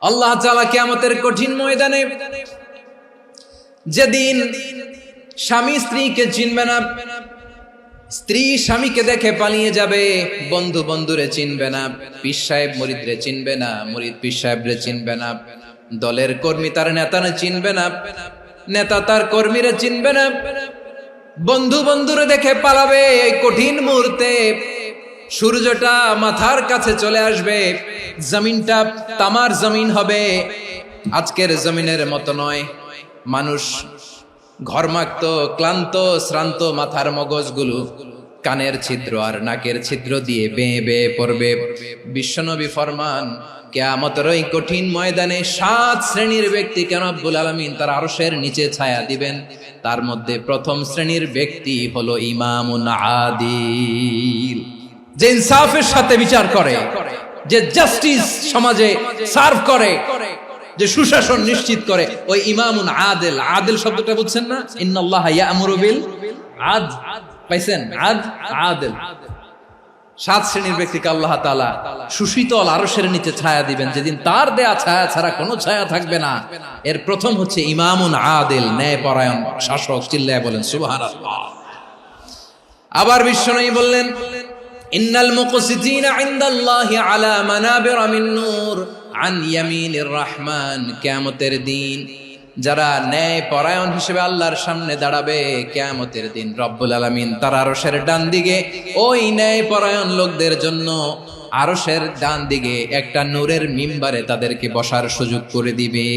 আল্লাহ তাআলা কিয়ামতের কঠিন ময়দানে যেদিন স্বামী স্ত্রীকে চিনবে না, স্ত্রী স্বামীকে দেখে পালিয়ে যাবে, বন্ধু বন্ধুরে চিনবে না, পীর সাহেব মুরিদরে চিনবে না, মুরিদ পীর সাহেবরে চিনবে না, দলের কর্মী তার নেতারে চিনবে না, নেতা তার কর্মীরে চিনবে না, বন্ধু বন্ধুরে দেখে পালাবে। এই কঠিন মুহূর্তে সূর্যটা মাথার কাছে চলে আসবে, জমিনটা তামার জমিন হবে, আজকের জমিনের মতো নয়। মানুষ ঘর্মাক্ত, ক্লান্ত, শ্রান্ত মাথার মগজগুলো কানের ছিদ্র আর নাকের ছিদ্র দিয়ে বেয়ে বেয়ে পড়বে। বিশ্বনবী ফরমান, কিয়ামতের ওই কঠিন ময়দানে 7 শ্রেণীর ব্যক্তিকে রব্বুল আলামিন তার আরশের নিচে ছায়া দিবেন। তার মধ্যে প্রথম শ্রেণীর ব্যক্তি হলো ইমামুন আদিল, যে ইনসাফের সাথে বিচার করে, যে জাস্টিস সমাজে সার্ভ করে, যে সুশাসন নিশ্চিত করে, ওই ইমামুন আদিল। আদিল শব্দটা বুঝছেন না? ইন্নাল্লাহা ইয়া'মুরু বিল আদল, পাইছেন? আদিল। 7 শ্রেণীর ব্যক্তিকে আল্লাহ তাআলা সুশীতল আরশের নিচে ছায়া দিবেন, যেদিন তার দেয়া ছায়া ছাড়া কোনো ছায়া থাকবে না। এর প্রথম হচ্ছে ইমামুন আদিল, ন্যায়পরায়ণ শাসক। চিল্লায় বলেন সুবহানাল্লাহ। আবার বিশ্বনবী বললেন, ইন্নাল মুকসিতিনা ইনদাল্লাহি আলা মানাবিরা মিন নূর আন ইয়ামিনির রহমান। কিয়ামতের দিন যারা ন্যায় পরায়ণ হিসেবে আল্লাহর সামনে দাঁড়াবে, কিয়ামতের দিন রব্বুল আলামিন তার আরশের ডান দিকে ওই ন্যায় পরায়ণ লোকদের জন্য আরশের ডান দিকে একটা নূরের মিম্বারে তাদেরকে বসার সুযোগ করে দিবে।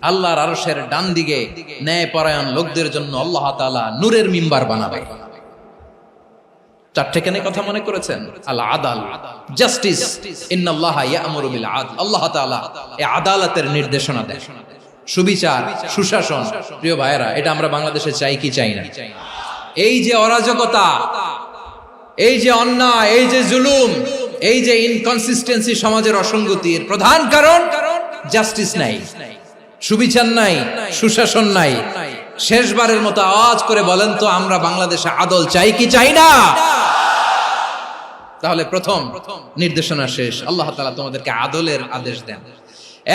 আল্লাহর আরশের ডান দিকে ন্যায় পরায়ণ লোকদের জন্য আল্লাহ তাআলা নূরের মিম্বার বানাবে। 4টে কেন কথা মনে করেছেন? আল আদাল, জাস্টিস। ইন্নাল্লাহা ইয়া'মুরু বিল আদল। আল্লাহ তাআলা এই আদালতের নির্দেশনা দেন, সুবিচার, সুশাসন। প্রিয় ভাইয়েরা, এটা আমরা বাংলাদেশে চাই কি চাই না? এই যে অরাজকতা, এই যে অন্যায়, এই যে জুলুম, এই যে ইনকনসিস্টেন্সি সমাজের অসঙ্গতির প্রধান কারণ জাস্টিস নাই, সুবিচার নাই, সুশাসন নাই। শেষবারের মতো আওয়াজ করে বলেন তো, আমরা বাংলাদেশে আদল চাই কি চাই না? তাহলে প্রথম নির্দেশনা শেষ। আল্লাহ তাআলা তোমাদেরকে আদলের আদেশ দেন।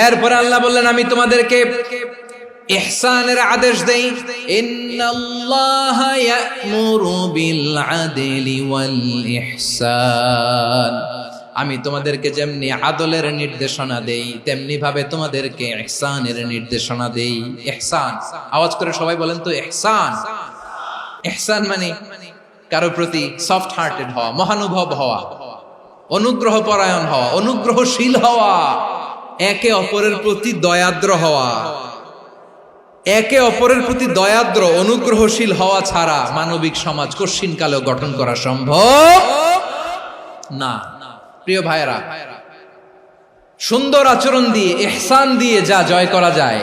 এরপরে আল্লাহ বললেন, আমি তোমাদেরকে ইহসানের আদেশ দেই। ইন্নাল্লাহা ইয়া'মুরু বিল আদলি ওয়াল ইহসান। আমি তোমাদেরকে যেমনি আদলের নির্দেশনা দেই, তেমনি ভাবে তোমাদেরকে ইহসানের নির্দেশনা দেই। ইহসান, আওয়াজ করে সবাই বলেন তো ইহসান। ইহসান মানে কারো প্রতি সফট হার্টেড হওয়া, মহানুভব হওয়া, অনুগ্রহ পরায়ণ হওয়া, অনুগ্রহশীল হওয়া, একে অপরের প্রতি দয়াদ্র হওয়া। একে অপরের প্রতি দয়াদ্র, অনুগ্রহশীল হওয়া ছাড়া মানবিক সমাজ কশিনকালেও গঠন করা সম্ভব না। প্রিয় ভাইরা, সুন্দর আচরণ দিয়ে, ইহসান দিয়ে যা জয় করা যায়,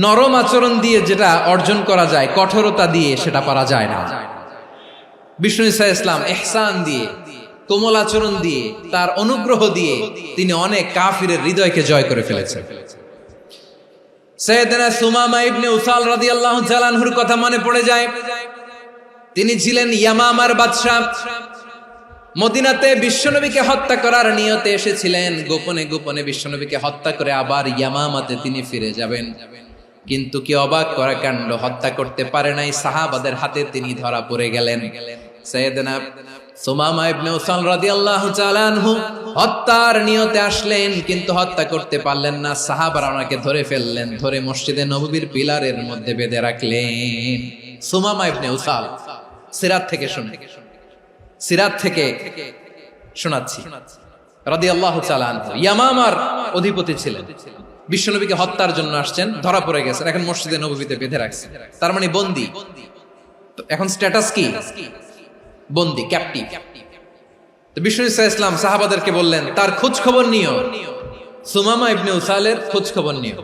নরম আচরণ দিয়ে যেটা অর্জন করা যায়, কঠোরতা দিয়ে সেটা পারা যায় না। বিষ্ণু ঈসা ইসলাম ইহসান দিয়ে, কোমল আচরণ দিয়ে, তার অনুগ্রহ দিয়ে তিনি অনেক কাফিরের হৃদয়কে জয় করে ফেলেছেন। সাইয়েদনা সুমামা ইবনে উসাল রাদিয়াল্লাহু তাআলা আনহুর কথা মনে পড়ে যায়। তিনি ছিলেন ইয়ামামার বাদশা। মদিনাতে বিশ্বনবীকে হত্যা করার নিয়তে এসেছিলেন। গোপনে গোপনে বিশ্বনবীকে হত্যা করে আবার ইয়ামামাতে তিনি ফিরে যাবেন। কিন্তু কি অবাক করা কাণ্ড, হত্যা করতে পারে নাই, সাহাবাদের হাতে তিনি ধরা পড়ে গেলেন। সাইয়েদনা সুমামা ইবনে উসাল রাদিয়াল্লাহু তাআলা আনহু হত্যার নিয়তে আসলেন, কিন্তু হত্যা করতে পারলেন না। সাহাবারা ওনাকে ধরে ফেললেন, ধরে মসজিদে নববীর পিলারের মধ্যে বেঁধে রাখলেন। সুমামা ইবনে উসাল, সিরাত থেকে শুনে, সিরাত থেকে শোনাচ্ছি, রাদিয়াল্লাহু তাআলা আনহু ইয়ামামার অধিপতি ছিলেন। বিশ্বনবীকে হত্যার জন্য আসছেন, ধরা পড়ে গেছেন, এখন মসজিদে নববীতে বেঁধে রাখছেন। তার মানে বন্দী। এখন স্ট্যাটাস কি? বন্দী, ক্যাপটিভ। তো বিষ্ণু ঈসা ইসলাম সাহাবাদেরকে বললেন, তার খোঁজ খবর নিও, সুমামা ইবনে উসালের খোঁজ খবর নিও।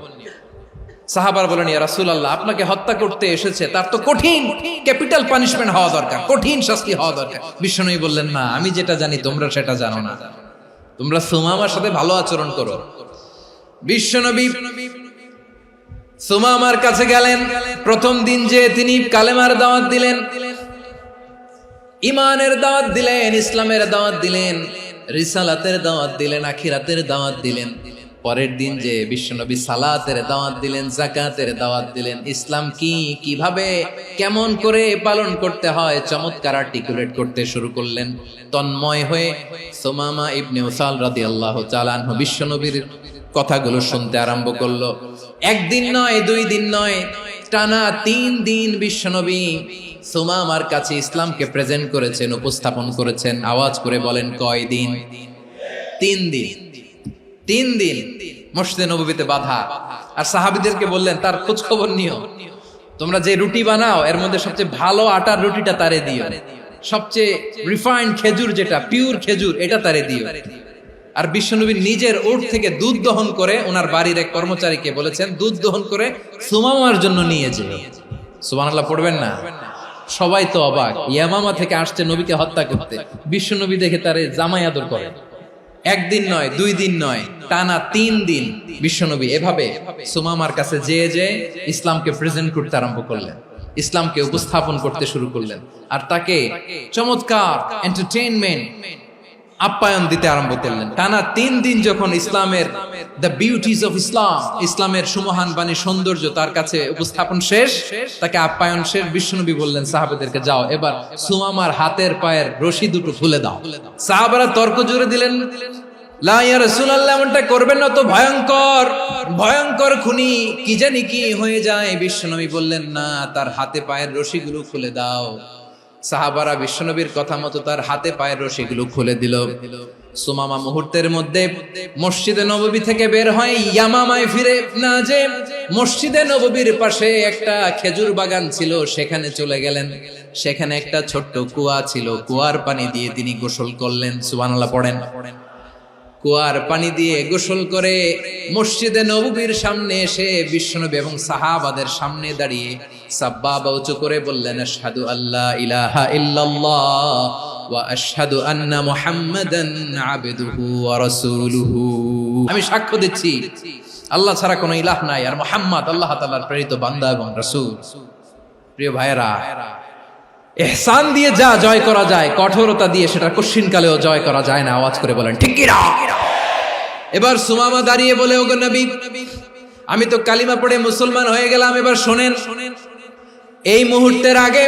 সাহাবার বলেন, ইয়া রাসূলুল্লাহ, আপনাকে হত্যা করতে এসেছে, তার তো কঠিন ক্যাপিটাল পানিশমেন্ট হওয়া দরকার, কঠিন শাস্তি হওয়া দরকার। বিশ্বনবী বললেন, না, আমি যেটা জানি তোমরা সেটা জানো না, তোমরা সুমামার সাথে ভালো আচরণ করো। বিশ্বনবী সুমামার কাছে গেলেন। প্রথম দিন যে তিনি কালেমার দাওয়াত দিলেন, ইমানের দাওয়াত দিলেন, ইসলামের দাওয়াত দিলেন, রিসালাতের দাওয়াত দিলেন, আখিরাতের দাওয়াত দিলেন। পরের দিন যে বিশ্বনবী সালাতের দাওয়াত দিলেন, যাকাতের দাওয়াত দিলেন, ইসলাম কি, কিভাবে, কেমন করে পালন করতে হয় চমৎকার আর্টিকুলেট করতে শুরু করলেন। তন্ময় হয়ে সুমামা ইবনে উসাল রাদিয়াল্লাহু তাআলা আনহু বিশ্বনবীর কথাগুলো শুনতে আরম্ভ করলো। একদিন নয়, 2 দিন নয়, টানা 3 দিন বিশ্বনবী সুমামার কাছে ইসলামকে প্রেজেন্ট করেছেন, উপস্থাপন করেছেন। আওয়াজ করে বলেন, কয় দিন? 3 দিন। 3 দিন মসজিদে নববীতে বাধা। আর সাহাবীদেরকে বললেন, তার খোঁজ খবর নিও, তোমরা যে রুটি বানাও এর মধ্যে সবচেয়ে ভালো আটার রুটিটা তারে দিও, সবচেয়ে রিফাইন্ড খেজুর, যেটা পিওর খেজুর, এটা তারে দিও। আর বিশ্বনবী নিজের উট থেকে দুধ দহন করে ওনার বাড়ির এক কর্মচারীকে বলেছেন, দুধ দহন করে সুমামার জন্য নিয়ে যেও। সুবহানাল্লাহ পড়বেন না? সবাই তো অবাক, ইয়ামামা থেকে আসছে নবীকে হত্যা করতে, বিশ্বনবী দেখে তারে জামাই আদর করে। একদিন নয়, 2 দিন নয়, টানা 3 দিন বিশ্বনবী এভাবে সুমামার কাছে যেয়ে ইসলামকে প্রেজেন্ট করতে আরম্ভ করলেন, ইসলামকে উপস্থাপন করতে শুরু করলেন। আর তাকে চমৎকার এন্টারটেইনমেন্ট, আপ্যায়ন দিতে আরম্ভ করলেন। টানা 3 দিন যখন ইসলামের দ্য বিউটিজ অফ ইসলাম, ইসলামের সুমহান বাণী, সৌন্দর্য তার কাছে উপস্থাপন শেষ, তাকে আপ্যায়ন শেষ, বিশ্বনবী বললেন সাহাবাদেরকে, যাও এবার সুমামার হাতের পায়ের রশি দুটো খুলে দাও। সাহাবারা তর্ক জুড়ে দিলেন, লা ইয়া রাসূলুল্লাহ, এমনটা করবেন না, তো ভয়ঙ্কর ভয়ঙ্কর খুনি, কি জানি কি হয়ে যায়। বিশ্বনবী বললেন, না, তার হাতে পায়ের রশিগুলো খুলে দাও। সাহাবারা বিশ্বনবীর কথা মতো তার হাতে পায়ের রশিগুলো খুলে দিল। সুমামা মুহূর্তের মধ্যে মসজিদে নববী থেকে বের হয়, ইয়ামামায় ফিরে না যে মসজিদে নববীর পাশে একটা খেজুর বাগান ছিল, সেখানে চলে গেলেন। সেখানে একটা ছোট্ট কুয়া ছিল, কুয়ার পানি দিয়ে তিনি গোসল করলেন। সুবহানাল্লাহ পড়েন। কুয়ার পানি দিয়ে গোসল করে মসজিদে নববীর সামনে এসে বিশ্বনবী এবং সাহাবাদের সামনে দাঁড়িয়ে সাব্বাবা উঁচু করে বললেন, আশহাদু আল্লা ইলাহা ইল্লাল্লাহ ওয়া আশহাদু আন্না মুহাম্মাদান আবদুহু ওয়া রাসূলুহু। আমি সাক্ষ্য দিচ্ছি আল্লাহ ছাড়া কোনো ইলাহ নাই, আর মুহাম্মদ আল্লাহ তাআলার প্রেরিত বান্দা এবং রাসূল। প্রিয় ভাইয়েরা, ইহসান দিয়ে যা জয় করা যায়, কঠোরতা দিয়ে সেটা কঠিনকালেও জয় করা যায় না। আওয়াজ করে বলেন, ঠিক কি না? এবার সুমামা দাঁড়িয়ে বলে, ওগো নবী, আমি তো কালিমা পড়ে মুসলমান হয়ে গেলাম, এবার শোনেন, এই মুহূর্তের আগে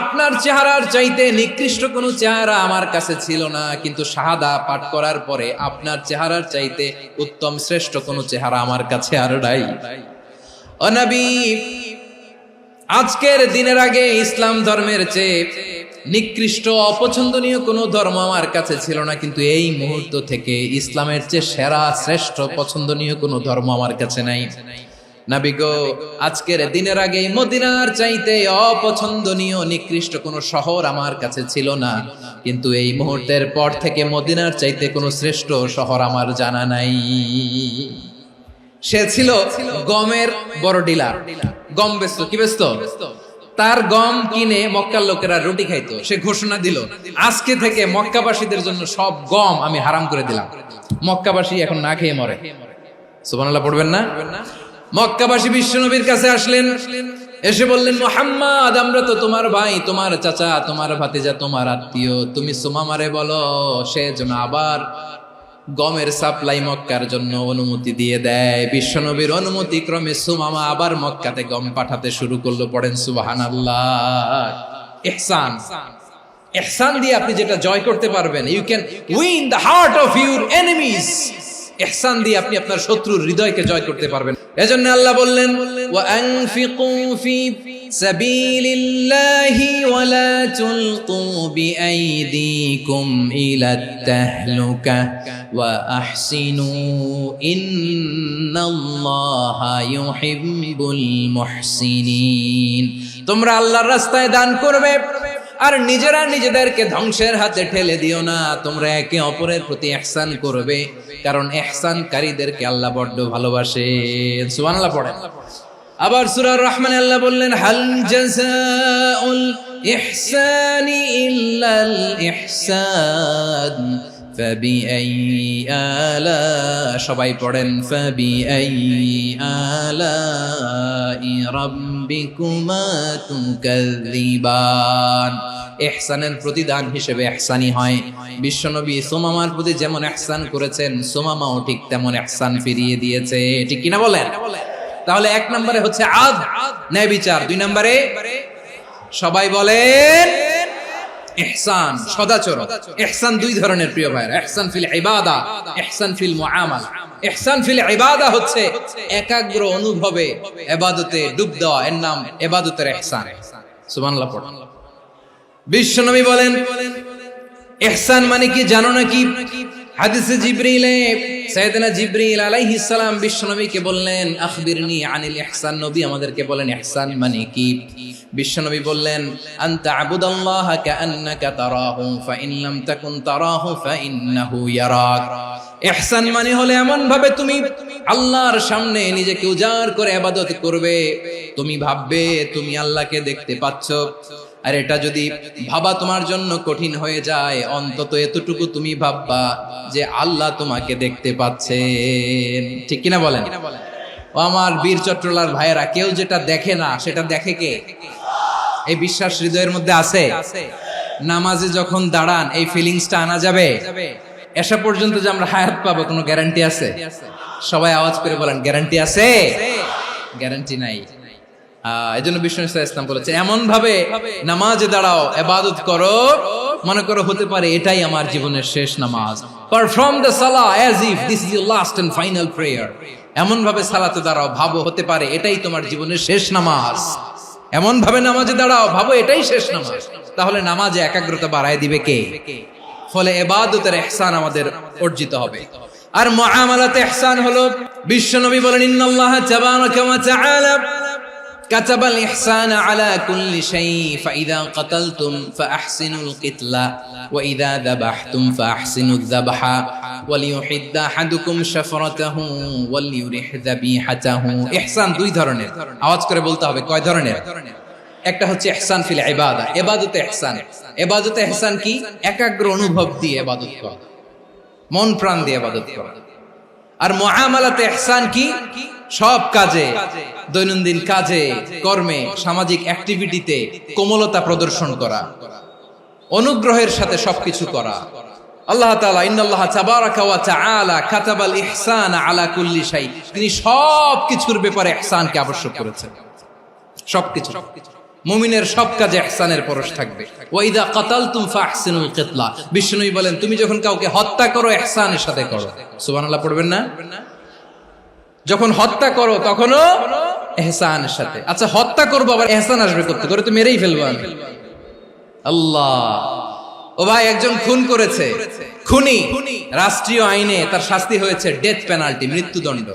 আপনার চেহারার চাইতে নিকৃষ্ট কোনো চেহারা আমার কাছে ছিল না, কিন্তু শাহাদা পাঠ করার পরে আপনার চেহারার চাইতে উত্তম শ্রেষ্ঠ কোনো চেহারা আমার কাছে আর নাই। ও নবী, আজকের দিনের আগে ইসলাম ধর্মের চেয়ে নিকৃষ্ট অপছন্দনীয় কোনো ধর্ম আমার কাছে ছিল না, কিন্তু এই মুহূর্ত থেকে ইসলামের চেয়ে সেরা শ্রেষ্ঠ পছন্দনীয় কোনো ধর্ম আমার কাছে নাই। নবী গো, আজকের দিনের আগে মদিনার চাইতে অপছন্দনীয় নিকৃষ্ট কোনো শহর আমার কাছে ছিল না, কিন্তু এই মুহূর্তের পর থেকে মদিনার চাইতে কোনো শ্রেষ্ঠ শহর আমার জানা নাই। সে ছিল গমের বড় ডিলার, গম বেচত। কি বেচত? তার গম কিনে মক্কার লোকেরা রুটি খাইতো। সে ঘোষণা দিল, আজকে থেকে মক্কাবাসীদের জন্য সব গম আমি হারাম করে দিলাম, মক্কাবাসী এখন না খেয়ে মরে। সুবহানাল্লাহ পড়বেন না? মক্কাবাসী বিশ্বনবীর কাছে আসলেন, এসে বললেন, মুহাম্মদ, আমরা তো তোমার ভাই, তোমার চাচা, তোমার ভাতিজা, তোমার আত্মীয়, তুমি সুমামারে বলো সে যেন আবার গমের সাপ্লাই মক্কার জন্য অনুমতি দিয়ে দেয়। বিশ্বনবীর অনুমতি ক্রমে সুমামা আবার মক্কাতে গম পাঠাতে শুরু করলো। পড়েন সুবহানাল্লাহ। ইহসান, ইহসান দিয়ে আপনি যেটা জয় করতে পারবেন, you can win the heart of your enemies. ইহসান দিয়ে আপনি আপনার শত্রুর হৃদয়কে জয় করতে পারবেন। এজন্য আল্লাহ বললেন, ওয়া আনফিকু ফি সাবিলিল্লাহি ওয়া লা তুলকু বিআইদিকুম ইলাত তাহলুকা ওয়া আহসিনু ইন্নাল্লাহা ইউহিব্বুল মুহসিনিন। তোমরা আল্লাহর রাস্তায় দান করবে আর নিজেরা নিজেদেরকে ধ্বংসের হাতে ঠেলে দিও না। তোমরা একে অপরের প্রতি ইহসান করবে, কারণ ইহসানকারীদেরকে আল্লাহ বড় ভালোবাসেন। সুবহানাল্লাহ পড়েন। আবার সূরা রহমানে আল্লাহ বললেন, হাল জাযাউল ইহসানি ইল্লাল ইহসান ফাবিআইয়ি আলা, সবাই পড়েন, ফাবিআইয়ি আলাই রাব্বিকুমা তুকাযযিবান। ইহসানের প্রতিদান হিসেবে ইহসানি হয়। বিশ্বনবী সুমামার প্রতি যেমন ইহসান করেছেন, সুমামাও ঠিক তেমন ইহসান ফিরিয়ে দিয়েছে। ঠিক কিনা বলেন? তাহলে এক নম্বরে হচ্ছে আদ, ন্যায় বিচার। দুই নম্বরে সবাই বলেন ইহসান, সদাচরণ। ইহসান দুই ধরনের প্রিয় ভাইরা, ইহসান ফিল ইবাদা, ইহসান ফিল মুআমালা। ইহসান ফিল ইবাদা হচ্ছে একাগ্র অনুভবে ইবাদতে ডুব দেওয়া, এর নাম ইবাদতের ইহসান। সুবহানাল্লাহ পড়ুন। বিশ্বনবী বলেন ইহসান মানে কি জানো নাকি? হাদিসে জিবরিলে সাইয়েদনা জিবরিল আলাইহিস সালাম বিশ্বনবীকে বললেন আখবিরনি আনিল ইহসান। নবী আমাদেরকে বলেন ইহসান মানে কি? বিশ্বনবী বললেন আনতা আবুদাল্লাহা কাআন্নাকা তারাহু ফাইন লাম তাকুন তারাহু ফাইন্নাহু ইয়ারাক। ইহসান মানে হলো এমন ভাবে তুমি আল্লাহর সামনে নিজেকে উজাড় করে ইবাদত করবে, তুমি ভাববে তুমি আল্লাহকে দেখতে পাচ্ছ। আর এটা যদি ভাবা তোমার জন্য কঠিন হয়ে যায়, অন্তত এতটুকু তুমি ভাববা যে আল্লাহ তোমাকে দেখতে পাচ্ছেন। ঠিক কিনা বলেন? ও আমার বীর চট্টলার ভাইয়েরা, কেউ যেটা দেখে না সেটা দেখে কে? এই বিশ্বাস হৃদয়ের মধ্যে আছে? নামাজে যখন দাঁড়ান এই ফিলিংসটা আনা যাবে? এসা পর্যন্ত যে আমরা হায়াত পাবো কোনো গ্যারান্টি আছে? সবাই আওয়াজ করে বলেন গ্যারান্টি আছে? গ্যারান্টি নাই। এজন্য বিষ্ণু ইসলাম বলেছে এমন ভাবে নামাজে দাঁড়াও, ইবাদত করো, মনে করো হতে পারে এটাই আমার জীবনের শেষ নামাজ। পারফর্ম দ্য সালাহ as if this is your last and final prayer. এমন ভাবে সালাতে দাঁড়াও, ভাবো হতে পারে এটাই তোমার জীবনের শেষ নামাজ। এমন ভাবে নামাজে দাঁড়াও, ভাবো এটাই শেষ নামাজ। তাহলে নামাজে একাগ্রতা বাড়ায় দিবে কে? ফলে ইবাদতের ইহসান আমাদের অর্জিত হবে। আর মুআমালাতে ইহসান হলো, বিশ্বনবী বলেন ইন্নাল্লাহা তাবারাকা ওয়া তাআলা কাতাবাল ইহসানা আলা কুল্লি শাই ফাইযা কাতালতুম ফাআহসিনুল কিতলা ওয়া ইযা যাবাহতুম ফাআহসিনুয যাবহা ওয়ালিয়ুহিদ্দা আহাদুকুম শাফরাতাহু ওয়ালিয়ুরিহ যাবিহাতাহু। ইহসান দুই ধরনের, আওয়াজ করে বলতে হবে কয় ধরনের? একটা হচ্ছে ইহসান ফিল ইবাদা, ইবাদতে ইহসান। ইবাদতে ইহসান কি? একাগ্র অনুভব দিয়ে ইবাদত করা, মন প্রাণ দিয়ে ইবাদত করা। আর মুআমালাতে ইহসান কি? সব কাজে, দৈনন্দিন কাজে, কর্মে, সামাজিক অ্যাক্টিভিটিতে কোমলতা প্রদর্শন করা, অনুগ্রহের সাথে সবকিছু করা। আল্লাহ তাআলা ইন্নাল্লাহা তাবারাকা ওয়া তাআলা কাতাবাল ইহসানা আলা কুল্লি শাই, তিনি সবকিছুর ব্যাপারে ইহসানকে আবশ্যক করেছেন। সবকিছু, মুমিনের সব কাজে ইহসানের পরশ থাকবে। ওয়া ইযা কাতালতুম ফাহসিনুল কিতলা, বিষ্ণুই বলেন তুমি যখন কাউকে হত্যা করো ইহসানের সাথে করো। সুবহানাল্লাহ পড়বেন না? যখন হত্যা করো তখনও ইহসানের সাথে। আচ্ছা হত্যা করবো আবার ইহসান আসবে করতে করে তো মেরেই ফেলবো আমি। আল্লাহ, ও ভাই একজন খুন করেছে, খুনি, রাষ্ট্রীয় আইনে তার শাস্তি হয়েছে ডেথ পেনাল্টি, মৃত্যুদণ্ড।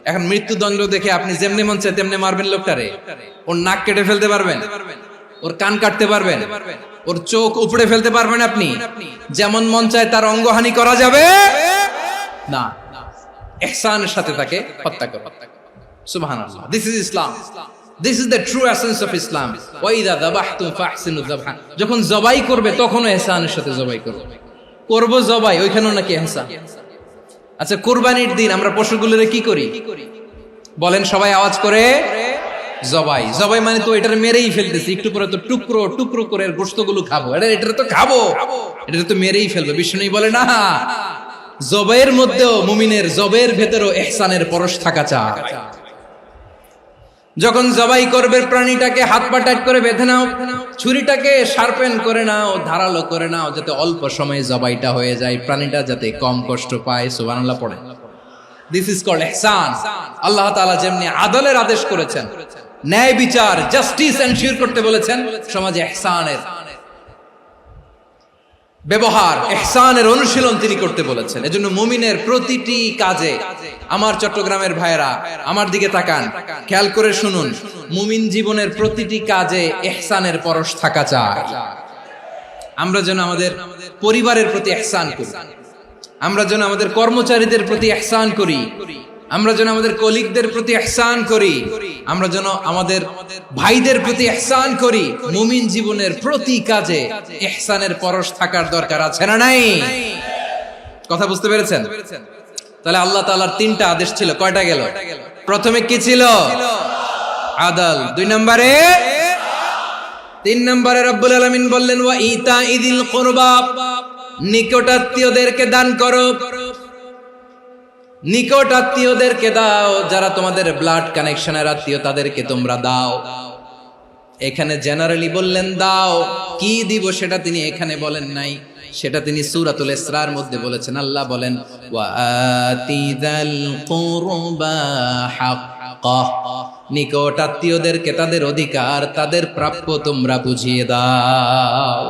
এখন মৃত্যুদণ্ড দেখে আপনি যেমনি মন চায় তেমনি মারবেন লোকটারে? ওর নাক কেটে ফেলতে পারবেন? ওর কান কাটতে পারবেন? ওর চোখ উপড়ে ফেলতে পারবেন আপনি? যেমন মন চায় তার অঙ্গহানি করা যাবে না। ইহসানের সাথে তাকে হত্যা করো। সুবহানাল্লাহ, this is Islam, this is the true essence of Islam. ওয়া ইযা যাবাহতুম ফাহসিনুয যাবহা, যখন জবাই করবে তখনও ইহসানের সাথে জবাই করবে। করব জবাই, ওইখানেও নাকি ইহসান। আচ্ছা কুরবানির দিন আমরা পশুগুলোরে কি করি বলেন সবাই আওয়াজ করে? জবাই। জবাই মানে তো এটারে মেরেই ফেলতেছি, একটু পরে তো টুকরো টুকরো করে গোশতগুলো খাবো, এটা তো খাবো, এটা তো মেরেই ফেলবে। বিষ্ণু বলে না, জবাইয়ের মধ্যেও মুমিনের জবাইয়ের ভেতরেও ইহসানের পরশ থাকা চাই। যখন জবাই করবে প্রাণীটাকে হাত পা টাইট করে বেঁধে নাও, ছুরিটাকে শার্পেন করে নাও, ধারালো করে নাও, যাতে অল্প সময়ে জবাইটা হয়ে যায়, প্রাণীটা যাতে কম কষ্ট পায়। সুবহানাল্লাহ পড়ে। দিস ইজ কল্ড ইহসান। আল্লাহ তাআলা যেমনি আদলের আদেশ করেছেন, ন্যায় বিচার, জাস্টিস এনশিওর করতে বলেছেন, সমাজে ইহসানের ব্যবহার, ইহসানের অনুশীলন তিনি করতে বলেছেন। এজন্য মুমিনের প্রতিটি কাজে, আমার চট্টগ্রামের ভাইয়েরা আমার দিকে তাকান, খেয়াল করে শুনুন, মুমিন জীবনের প্রতিটি কাজে ইহসানের পরশ থাকা চাই। আমরা যেন আমাদের পরিবারের প্রতি ইহসান করি, আমরা যেন আমাদের কর্মচারীদের প্রতি ইহসান করি, আমরা যেন আমাদের কলিগদের প্রতি ইহসান করি, আমরা যেন আমাদের ভাইদের প্রতি ইহসান করি। মুমিন জীবনের প্রতি কাজে ইহসানের পরশ থাকার দরকার আছে না নাই? কথা বুঝতে পেরেছেন? তাহলে আল্লাহ তাআলার তিনটা আদেশ ছিল, কয়টা গেল? প্রথমে কি ছিল? আদল। দুই নম্বরে তিন নম্বরে রব্বুল আলামিন বললেন ওয়া ইতাইদিল কুরবা, নিকটাত্মীয়দেরকে দান করো, নিকট আত্মীয়দেরকে দাও, যারা তোমাদের ব্লাড কানেকশনের আত্মীয় তাদেরকে তোমরা দাও। এখানে জেনারেলি বললেন দাও, কি দিব সেটা তিনি এখানে বলেন নাই, সেটা তিনি সূরাতুল ইসরার মধ্যে বলেছেন। আল্লাহ বলেন ওয়া আতিযাল কুরবা হাক্কাহ, নিকট আত্মীয়দেরকে তাদের অধিকার, তাদের প্রাপ্য তোমরা বুঝিয়ে দাও।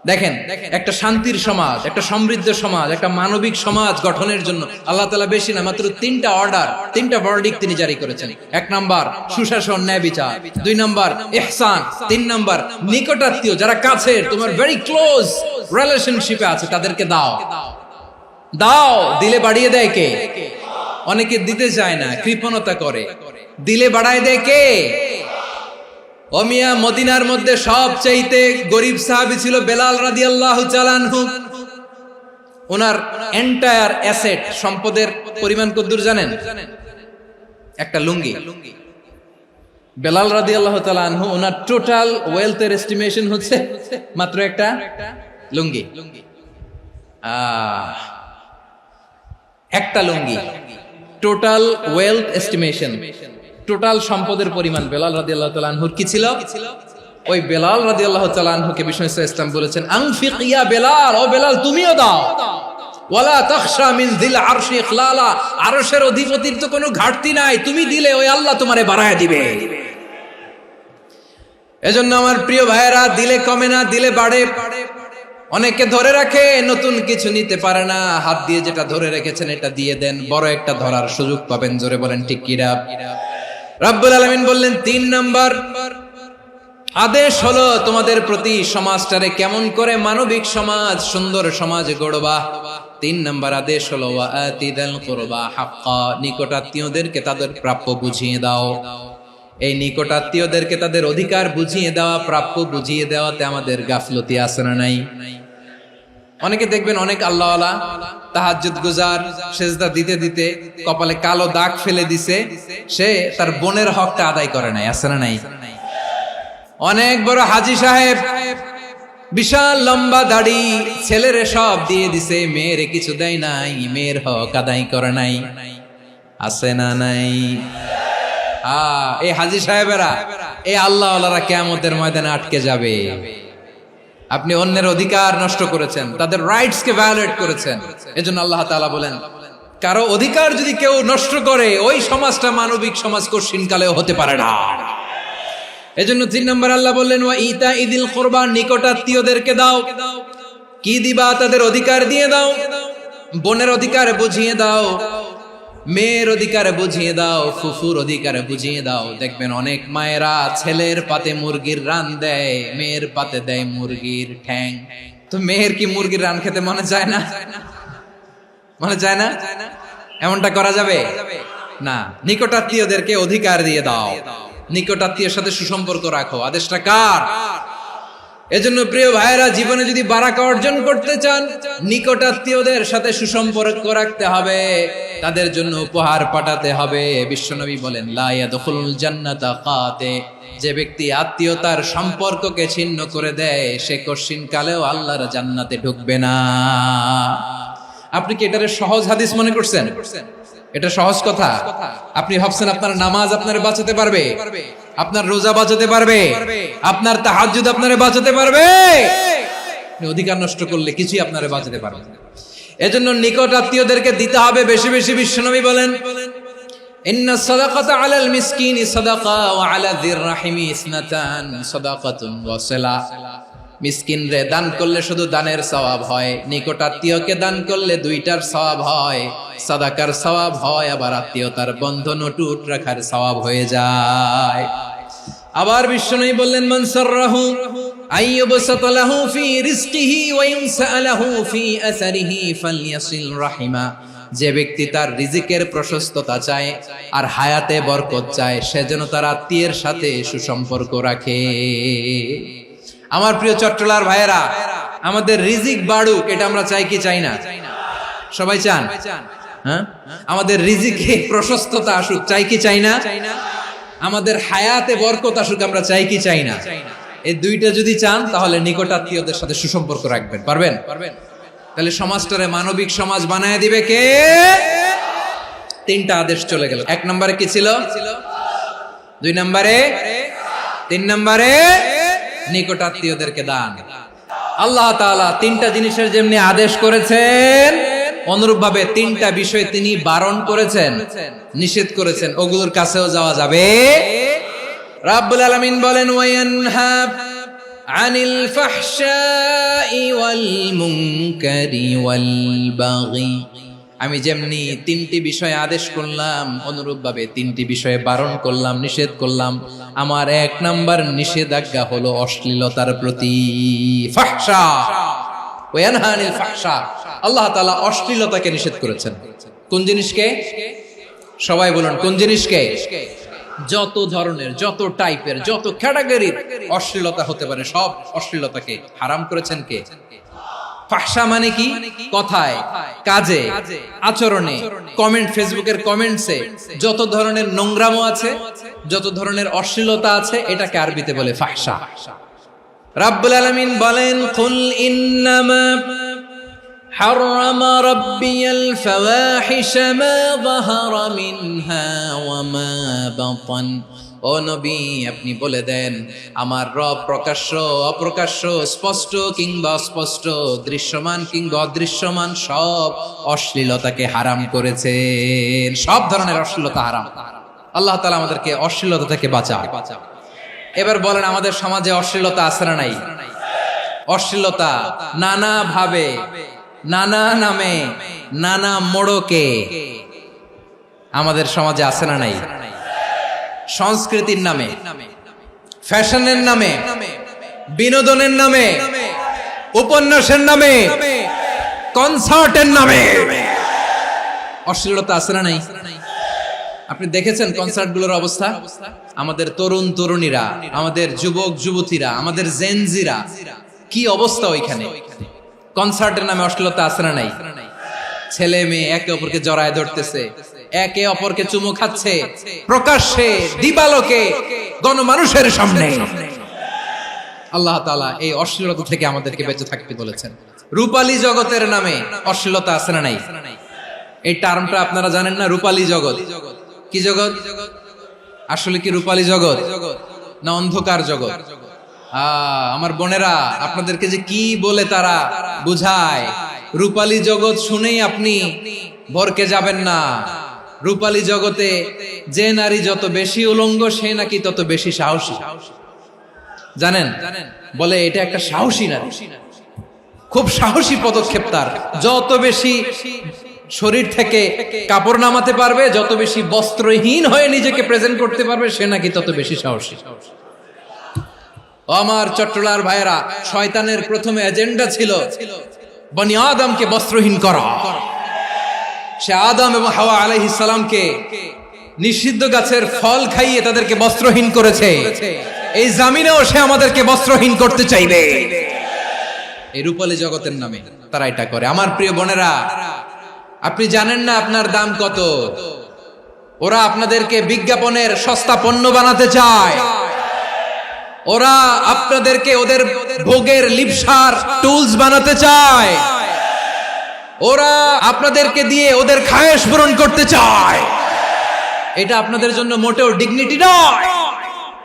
দেখেন, একটা শান্তির সমাজ, একটা সমৃদ্ধ সমাজ, একটা মানবিক সমাজ গঠনের জন্য আল্লাহ তাআলা বেশি না মাত্র তিনটা অর্ডার, তিনটা ভার্ডিক্ট তিনি জারি করেছেন। এক নাম্বার সুশাসন, ন্যায় বিচার। দুই নাম্বার ইহসান। তিন নাম্বার নিকটাত্মীয়, যারা কাছের, তোমার ভেরি ক্লোজ রিলেশনশিপে আছে, তাদেরকে দাও। দাও, দিলে বাড়িয়ে দেয় কে? অনেকে দিতে চায় না, কৃপণতা করে। দিলে বাড়ায় দেয় কে? ও মিয়া, মদিনার মধ্যে সবচাইতে গরিব সাহাবী ছিল বেলাল রাদিয়াল্লাহু তাআলা আনহু। ওনার এন্টায়ার অ্যাসেট, সম্পদের পরিমাণ কতদূর জানেন? একটা লুঙ্গি। বেলাল রাদিয়াল্লাহু তাআলা আনহু, ওনার টোটাল ওয়েলথের এস্টিমেশন হচ্ছে মাত্র একটা লুঙ্গি। একটা লুঙ্গি, টোটাল ওয়েলথ এস্টিমেশন, টোটাল সম্পদের পরিমাণ বেলাল রাদিয়াল্লাহু তাআলা আনহুর কি ছিল? ওই বেলাল রাদিয়াল্লাহু তাআলা আনহুকে বিষ্ণু ইসলাম বলেছেন আনফিক ইয়া বেলাল, ও বেলাল তুমিও দাও। ওয়ালা তাখশা মিন যিল আরশি ইখলালা, আরশের অধিপতির তো কোনো ঘাটতি নাই, তুমি দিলে ওই আল্লাহ তোমারে বাড়ায় দিবে। এজন্য আমার প্রিয় ভাইয়েরা, দিলে কমে না, দিলে বাড়ে। অনেকে ধরে রাখে, নতুন কিছু নিতে পারে না, হাত দিয়ে যেটা ধরে রেখেছেন এটা দিয়ে দেন, বড় একটা ধরার সুযোগ পাবেন। জোরে বলেন ঠিক কিনা? রব্বুল আলামিন বললেন ৩ নাম্বার আদেশ হলো তোমাদের প্রতি সমাজটারে কেমন করে মানবিক সমাজ, সুন্দর সমাজ গড়বা। ৩ নাম্বার আদেশ হলো ওয়া আতিদাল কুরবা হাক্কা, নিকটাত্মীয়দেরকে তাদের প্রাপ্য বুঝিয়ে দাও। এই নিকটাত্মীয়দেরকে তাদের অধিকার বুঝিয়ে দেওয়া, প্রাপ্য বুঝিয়ে দেওয়াতে আমাদের গাফলতি আছে না নাই? অনেকে দেখবেন অনেক আল্লাহওয়ালা, তাহাজ্জুদ গুজার, সেজদা দিতে দিতে কপালে কালো দাগ ফেলে দিছে, সে তার বোনের হকটা আদায় করে নাই, আছে না নাই? অনেক বড় হাজী সাহেব, বিশাল লম্বা দাড়ি, ছেলেরে সব দিয়ে দিছে, মেয়েরে কিছু দেয় নাই, মেয়ের হক আদায় করে নাই, আছে না নাই? এই হাজী সাহেবেরা, এই আল্লাহওয়ালারা কিয়ামতের ময়দানে আটকে যাবে। আপনি অন্যের অধিকার নষ্ট করেছেন, তাদের রাইটস কে ভায়োলেট করেছেন। এজন্য আল্লাহ তাআলা বলেন, কারো অধিকার যদি কেউ নষ্ট করে, ওই সমাজটা মানবিক সমাজ কঠিনকালেও হতে পারে না। এজন্য ৩ নম্বর আল্লাহ বললেন ওয়া ইতাইদিল কুরবা, নিকটাত্মীয়দেরকে দাও। কি দিবা? তাদের অধিকার দিয়ে দাও। বোনের অধিকার বুঝিয়ে দাও, মেয়ের অধিকার বুঝিয়ে দাও, ফুফুর অধিকার বুঝিয়ে দাও। দেখবেন অনেক মায়েরা ছেলের পাতে মুরগির রান দেয়, মেয়ের পাতে দেয় মুরগির ঠ্যাং। তো মেয়ের কি মুরগির রান খেতে মনে চায় না? মনে চায় না? এমনটা করা যাবে না। নিকটাত্মীয়দেরকে অধিকার দিয়ে দাও, নিকটাত্মীয়ের সাথে সুসম্পর্ক রাখো। আদেশটা কার? এজন্য প্রিয় ভাইয়েরা, জীবনে যদি বারাকা অর্জন করতে চান, নিকটাত্মীয়দের সাথে সুসম্পর্ক রাখতে হবে, তাদের জন্য উপহার পাঠাতে হবে। বিশ্বনবী বলেন লা ইয়াদখুলুল জান্নাতা কাতে, যে ব্যক্তি আত্মীয়তার সম্পর্ককে ছিন্ন করে দেয়, সে কঠিন কালেও আল্লাহর জান্নাতে ঢুকবে না। আপনি কি এটারে সহজ হাদিস মনে করছেন? এটা সহজ কথা? আপনি ভাবছেন আপনার নামাজ আপনারে বাঁচাতে পারবে, আপনার রোজা বাঁচাতে পারবে, আপনার তাহাজ্জুদ আপনারে বাঁচাতে পারবে? অধিকার নষ্ট করলে কিছুই আপনারে বাঁচাতে পারবে না। এজন্য নিকট আত্মীয়দেরকে দিতে হবে বেশি বেশি। বিশ্বনবী বলেন ইন্না সাদাকাতা আলাল মিসকিনি সাদাকা ওয়া আলা যির রাহিমি ইসনাতান সাদাকাতুন ওয়া সিলা। মিসকিনরে দান করলে শুধু দানের সওয়াব হয়, নিকট আত্মীয়কে দান করলে দুইটার সওয়াব হয়, সাদাকার সওয়াব হয়, আবার আত্মীয়তার বন্ধন অটুট রাখার সওয়াব হয়ে যায়। আবার বিশ্বনবী বললেন মান সাররাহু আইয়ুবসাতা লাহু ফি রিজকিহি ওয়া ইনসালাহু ফি আসারিহি ফালইয়াসিল রাহিমা। যে ব্যক্তি তার রিজিকের প্রশস্ততা চায় আর হায়াতে বরকত চায়, সে যেন তার আত্মীয়ের সাথে সুসম্পর্ক রাখে। আমার প্রিয় চট্টলার ভাইয়েরা, আমাদের রিজিক বাড়ুক, এটা আমরা চাই কি চাই না? সবাই চান? হ্যাঁ, আমাদের রিজিকে প্রশস্ততা আসুক, চাই কি চাই না? আমাদের হায়াতে বরকত আসুক, আমরা চাই কি চাই না? এই দুইটা যদি চান তাহলে নিকটাত্মীয়দের সাথে সুসম্পর্ক রাখবেন। পারবেন? তাহলে সমাজটারে মানবিক সমাজ বানায় দিবে কে? তিনটা আদেশ চলে গেল। 1 নম্বরে কি ছিল? 2 নম্বরে, 3 নম্বরে নিকটাত্মীয়দেরকে দান। আল্লাহ তাআলা তিনটা জিনিসের যেমনি আদেশ করেছেন, অনুরূপভাবে তিনটা বিষয় তিনি বারণ করেছেন, নিষেধ করেছেন। ওগুলোর কাছেও যাওয়া যাবে। রাব্বুল আলামিন বলেন, ওয়ায়ানহা আনিল ফাহশাই ওয়াল মুনকারি ওয়াল বাগি। আমি যেমনি তিনটি বিষয়ে আদেশ করলাম, অনুরূপভাবে তিনটি বিষয়ে বারণ করলাম, নিষেধ করলাম। আমার 1 নাম্বার নিষেধাজ্ঞা হলো অশ্লীলতার প্রতি। ফাহশা, ওয়ায়ানহা আনিল ফাহশা, আল্লাহ তাআলা অশ্লীলতাকে নিষেধ করেছেন। কোন জিনিসকে? সবাই বলুন, কোন জিনিসকে? যত ধরনের, যত টাইপের, যত ক্যাটাগরির অশ্লীলতা হতে পারে সব অশ্লীলতাকে হারাম করেছেন কে? ফাহশা মানে কি? কথায়, কাজে, আচরণে, কমেন্ট, ফেসবুকের কমেন্টসে যত ধরনের নোংরামো আছে, যত ধরনের অশ্লীলতা আছে, এটাকে আরবিতে বলে ফাহশা। রাব্বুল আলামিন বলেন, কুল ইন্নামা حرم ربي الفواحش ما ظهر منها وما بطن। ও নবী, আপনি বলে দেন, আমার রব প্রকাশ্য, অপ্রকাশ্য, স্পষ্ট কিংবা অস্পষ্ট, দৃশ্যমান কিংবা অদৃশ্যমান সব অশ্লীলতাকে হারাম করেছেন। সব ধরনের অশ্লীলতা হারাম। আল্লাহ তাআলা আমাদেরকে অশ্লীলতা থেকে বাঁচান। এবার বলেন, আমাদের সমাজে অশ্লীলতা আছে না নাই? অশ্লীলতা নানা ভাবে, নানা নামে, নানা মোড়কে আমাদের সমাজে আছে না নাই? সংস্কৃতির নামে, ফ্যাশনের নামে, বিনোদনের নামে, উপন্যাসের নামে, কনসার্টের নামে অশ্লীলতা আছে না নাই? আপনি দেখেছেন কনসার্টগুলোর অবস্থা? আমাদের তরুণ তরুণীরা, আমাদের যুবক যুবতীরা, আমাদের জেনজিরা, কি অবস্থা ওইখানে? কনসার্টের নামে অশ্লীলতা আছে না নাই? ছেলে মেয়ে একে অপরকে জড়ায় ধরতেছে, একে অপরকে চুমু খাচ্ছে, প্রকাশ্যে, দিবালোকে, গণমানুষের সামনে। আল্লাহ তাআলা এই অশ্লীলতা থেকে আমাদেরকে বেঁচে থাকতে বলেছেন। রূপালী জগতের নামে অশ্লীলতা আছে না নাই? এই টার্মটা আপনারা জানেন না? রূপালী জগৎ কি জগৎ? আসলে কি রূপালী জগৎ না অন্ধকার জগৎ? আমার বোনেরা, আপনাদেরকে যে কি বলে তারা বুঝায়, রূপালী জগৎ শুনেই আপনি ভরকে যাবেন না। রূপালী জগতে যে নারী যত বেশি উলঙ্গ, সে নাকি তত বেশি সাহসী। জানেন? বলে এটা একটা সাহসী নারী, খুব সাহসী পদক্ষেপ তার। যত বেশি শরীর থেকে কাপড় নামাতে পারবে, যত বেশি বস্ত্রহীন হয়ে নিজেকে প্রেজেন্ট করতে পারবে, সে নাকি তত বেশি সাহসী। আমার চট্টলার ভাইয়েরা, শয়তানের প্রথমে এজেন্ডা ছিল বনি আদমকে বস্ত্রহীন করা। সে আদম এবং হাওয়া আলাইহিস সালামকে নিষিদ্ধ গাছের ফল খাইয়ে তাদেরকে বস্ত্রহীন করেছে। এই জামিনেও সে আমাদেরকে বস্ত্রহীন করতে চাইবে। এই রূপালী জগতের নামে তারা এটা করে। আমার প্রিয় বোনেরা, আপনি জানেন না আপনার দাম কত। ওরা আপনাদেরকে বিজ্ঞাপনের সস্তা পণ্য বানাতে চায়। ওরা আপনাদেরকে ওদের ভোগের লিপসার টুলস বানাতে চায়। ওরা আপনাদেরকে দিয়ে ওদের খায়েশ পূরণ করতে চায়। এটা আপনাদের জন্য মোটেও ডিগনিটি নয়,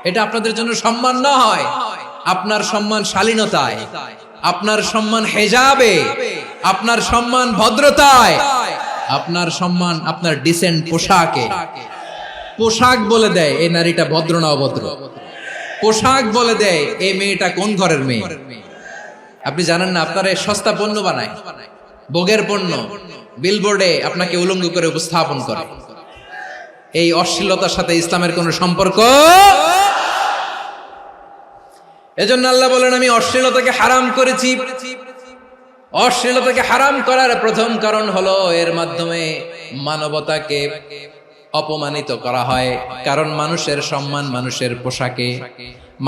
এটা আপনাদের জন্য সম্মান নয়। আপনার সম্মান শালীনতায়, আপনার সম্মান হেজাবে, আপনার সম্মান ভদ্রতায়, আপনার সম্মান আপনার ডিসেন্ট পোশাকে। পোশাক বলে দেয় এই নারীটা ভদ্র না অভদ্র। পোশাক বলে দেয় এই মেয়েটা কোন ঘরের মেয়ে। আপনি জানেন না, আপনারা সস্তা পণ্য বানায়, ভোগের পণ্য, বিলবোর্ডে আপনাকে উলঙ্গ করে উপস্থাপন করে। এই অশ্লীলতার সাথে ইসলামের কোনো সম্পর্ক। এজন্য আল্লাহ বলেন, আমি অশ্লীলতাকে হারাম করেছি। অশ্লীলতাকে হারাম করার প্রথম কারণ হলো এর মাধ্যমে মানবতাকে অপমানিত করা হয়। কারণ মানুষের সম্মান মানুষের পোশাকে।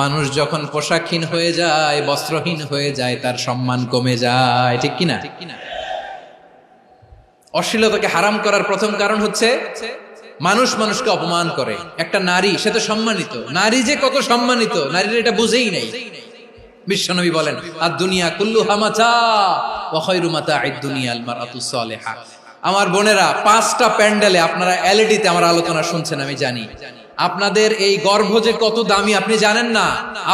মানুষ যখন পোশাকহীন হয়ে যায়, বস্ত্রহীন হয়ে যায়, তার সম্মান কমে যায়। ঠিক কিনা? অশ্লীলতাকে হারাম করার প্রথম কারণ হচ্ছে মানুষ মানুষকে অপমান করে। একটা নারী, সে তো সম্মানিত, নারী যে কত সম্মানিত নারীরা এটা বুঝেই নাই। বিশ্বনবী বলেন আদ-দুনিয়া কুল্লুহা মাতা ওয়া খায়রু মাতা'আদ দুনিয়া আল মারআতুস সালিহা। আমার বোনেরা, 5টা প্যান্ডেলে আপনারা এলইডিতে আমার আলোচনা শুনছেন, আমি জানি। আপনাদের এই গর্ভ যে কত দামি আপনি জানেন না।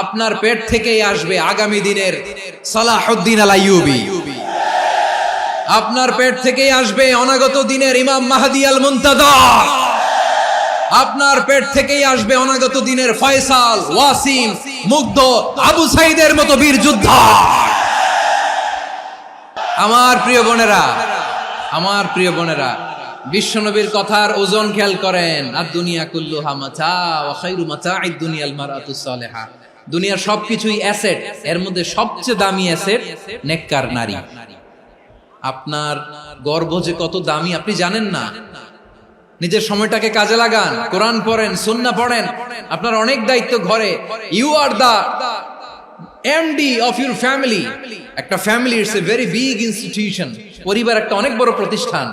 আপনার পেট থেকেই আসবে আগামী দিনের সালাহুদ্দিন আল আইয়ুবী। আপনার পেট থেকেই আসবে অনাগত দিনের ইমাম মাহদী আল মুনতাযর। আপনার পেট থেকেই আসবে অনাগত দিনের ফয়সাল, ওয়াসিম, মুগ্ধ, আবু সাইদের মতো বীর যোদ্ধা। আমার প্রিয় বোনেরা, আমার প্রিয় বোনেরা, বিশ্বনবীর কথার ওজন খেয়াল করেন। আদ-দুনিয়া কুল্লুহা মাতা ওয়া খায়রু মাতা'আদ দুনিয়া আল মারআতুস সালিহা। দুনিয়ার সবকিছুই অ্যাসেট, এর মধ্যে সবচেয়ে দামি অ্যাসেট নেককার নারী। আপনার গর্ভ যে কত দামি আপনি জানেন না। নিজের সময়টাকে কাজে লাগান, কোরআন পড়েন, সুন্নাহ পড়েন। আপনার অনেক দায়িত্ব ঘরে। You are the MD of your family. একটা family it's a very big institution. পরিবার একটা অনেক বড় প্রতিষ্ঠান।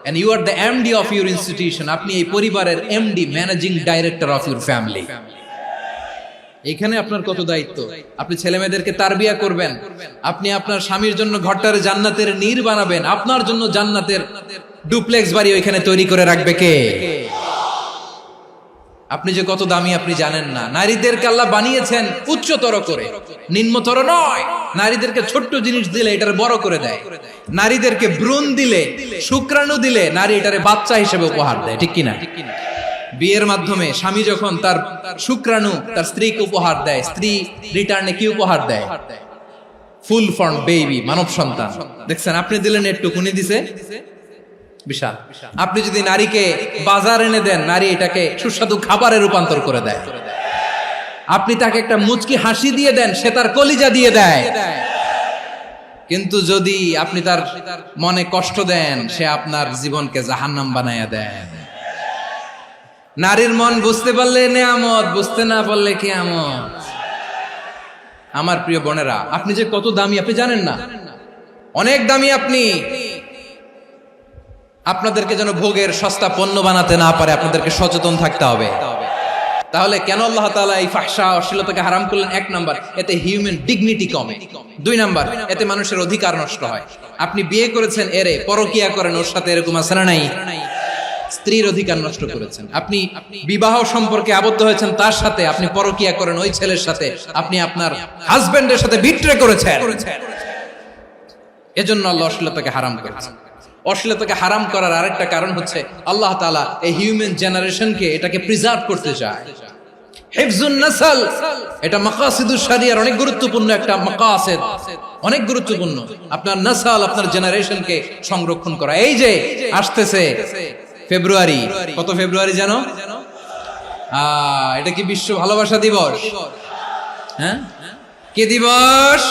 And you are the MD of your institution. আপনি এই পরিবারের MD, managing director of your family. এখানে আপনার কত দায়িত্ব। আপনি ছেলে মেয়েদেরকে তারবিয়া করবেন, আপনি আপনার স্বামীর জন্য ঘরটারে জান্নাতের নীর বানাবেন, আপনার জন্য জান্নাতের ডুপ্লেক্স বাড়ি ওইখানে তৈরি করে রাখবে কে? আপনি যে কত দামি আপনি জানেন না। নারীদেরকে আল্লাহ বানিয়েছেন উচ্চতর করে, নিম্নতর নয়। নারীদেরকে ছোট্ট জিনিস দিলে এটারে বড় করে দেয়। নারীদেরকে ভ্রূণ দিলে, শুক্রাণু দিলে নারী এটারে বাচ্চা হিসেবে উপহার দেয়, ঠিক কিনা? বিয়ের মাধ্যমে স্বামী যখন তার শুক্রাণু তার স্ত্রীকে উপহার দেয়, স্ত্রী রিটার্নে কি উপহার দেয়? ফুল ফর্ম বেবি, মানব সন্তান। দেখছেন, আপনি দিলেন একটুকুনি, দিছে বিশাল। আপনি যদি নারীকে বাজার এনে দেন, নারী এটাকে সুস্বাদু খাবারে রূপান্তর করে দেয়। আপনি তাকে একটা মুচকি হাসি দিয়ে দেন, সে তার কলিজা দিয়ে দেয়। কিন্তু যদি আপনি তার মনে কষ্ট দেন, সে আপনার জীবনকে জাহান্নাম বানায়া দেয়। নারীর মন বুঝতে পারলে নেয়ামত, বুঝতে না পারলে কিয়ামত। আমার প্রিয় বোনেরা, আপনি যে কত দামি আপনি জানেন না। অনেক দামি আপনি। আপনাদেরকে যেন ভোগের সস্তা পণ্য বানাতে না পারে, আপনাদেরকে সচেতন থাকতে হবে। তাহলে কেন আল্লাহ তাআলা এই ফাহশা, অশ্লীলতাকে হারাম করলেন? 1 নাম্বার, এতে হিউম্যান ডিগনিটি কমে। 2 নাম্বার, এতে মানুষের অধিকার নষ্ট হয়। আপনি বিয়ে করেছেন, এরে পরকিয়া করেন, ওর সাথে এরকম আছে না নাই? স্ত্রীর অধিকার নষ্ট করেছেন। আপনি বিবাহ সম্পর্কে আবদ্ধ হয়েছেন তার সাথে, আপনি পরকিয়া করেন ওই ছেলের সাথে, আপনি আপনার হাজবেন্ডের সাথে বিট্রে করেছেন। এজন্য আল্লাহ অশ্লীলতাকে হারাম করেছেন। অশ্লীলতাকে হারাম করার আরেকটা কারণ হচ্ছে আল্লাহ তাআলা এই হিউম্যান জেনারেশনকে এটাকে প্রিজার্ভ করতে চায়। হিফজুন নাসল, এটা মাকাসিদুশ শরিয়ার অনেক গুরুত্বপূর্ণ একটা মাকাসিদ, অনেক গুরুত্বপূর্ণ। আপনার নাসল, আপনার জেনারেশনকে সংরক্ষণ করা। এই যে আসতেছে ফেব্রুয়ারি, কত ফেব্রুয়ারি জানো? এটা কি বিশ্ব ভালোবাসা দিবস? হ্যাঁ, কি দিবস?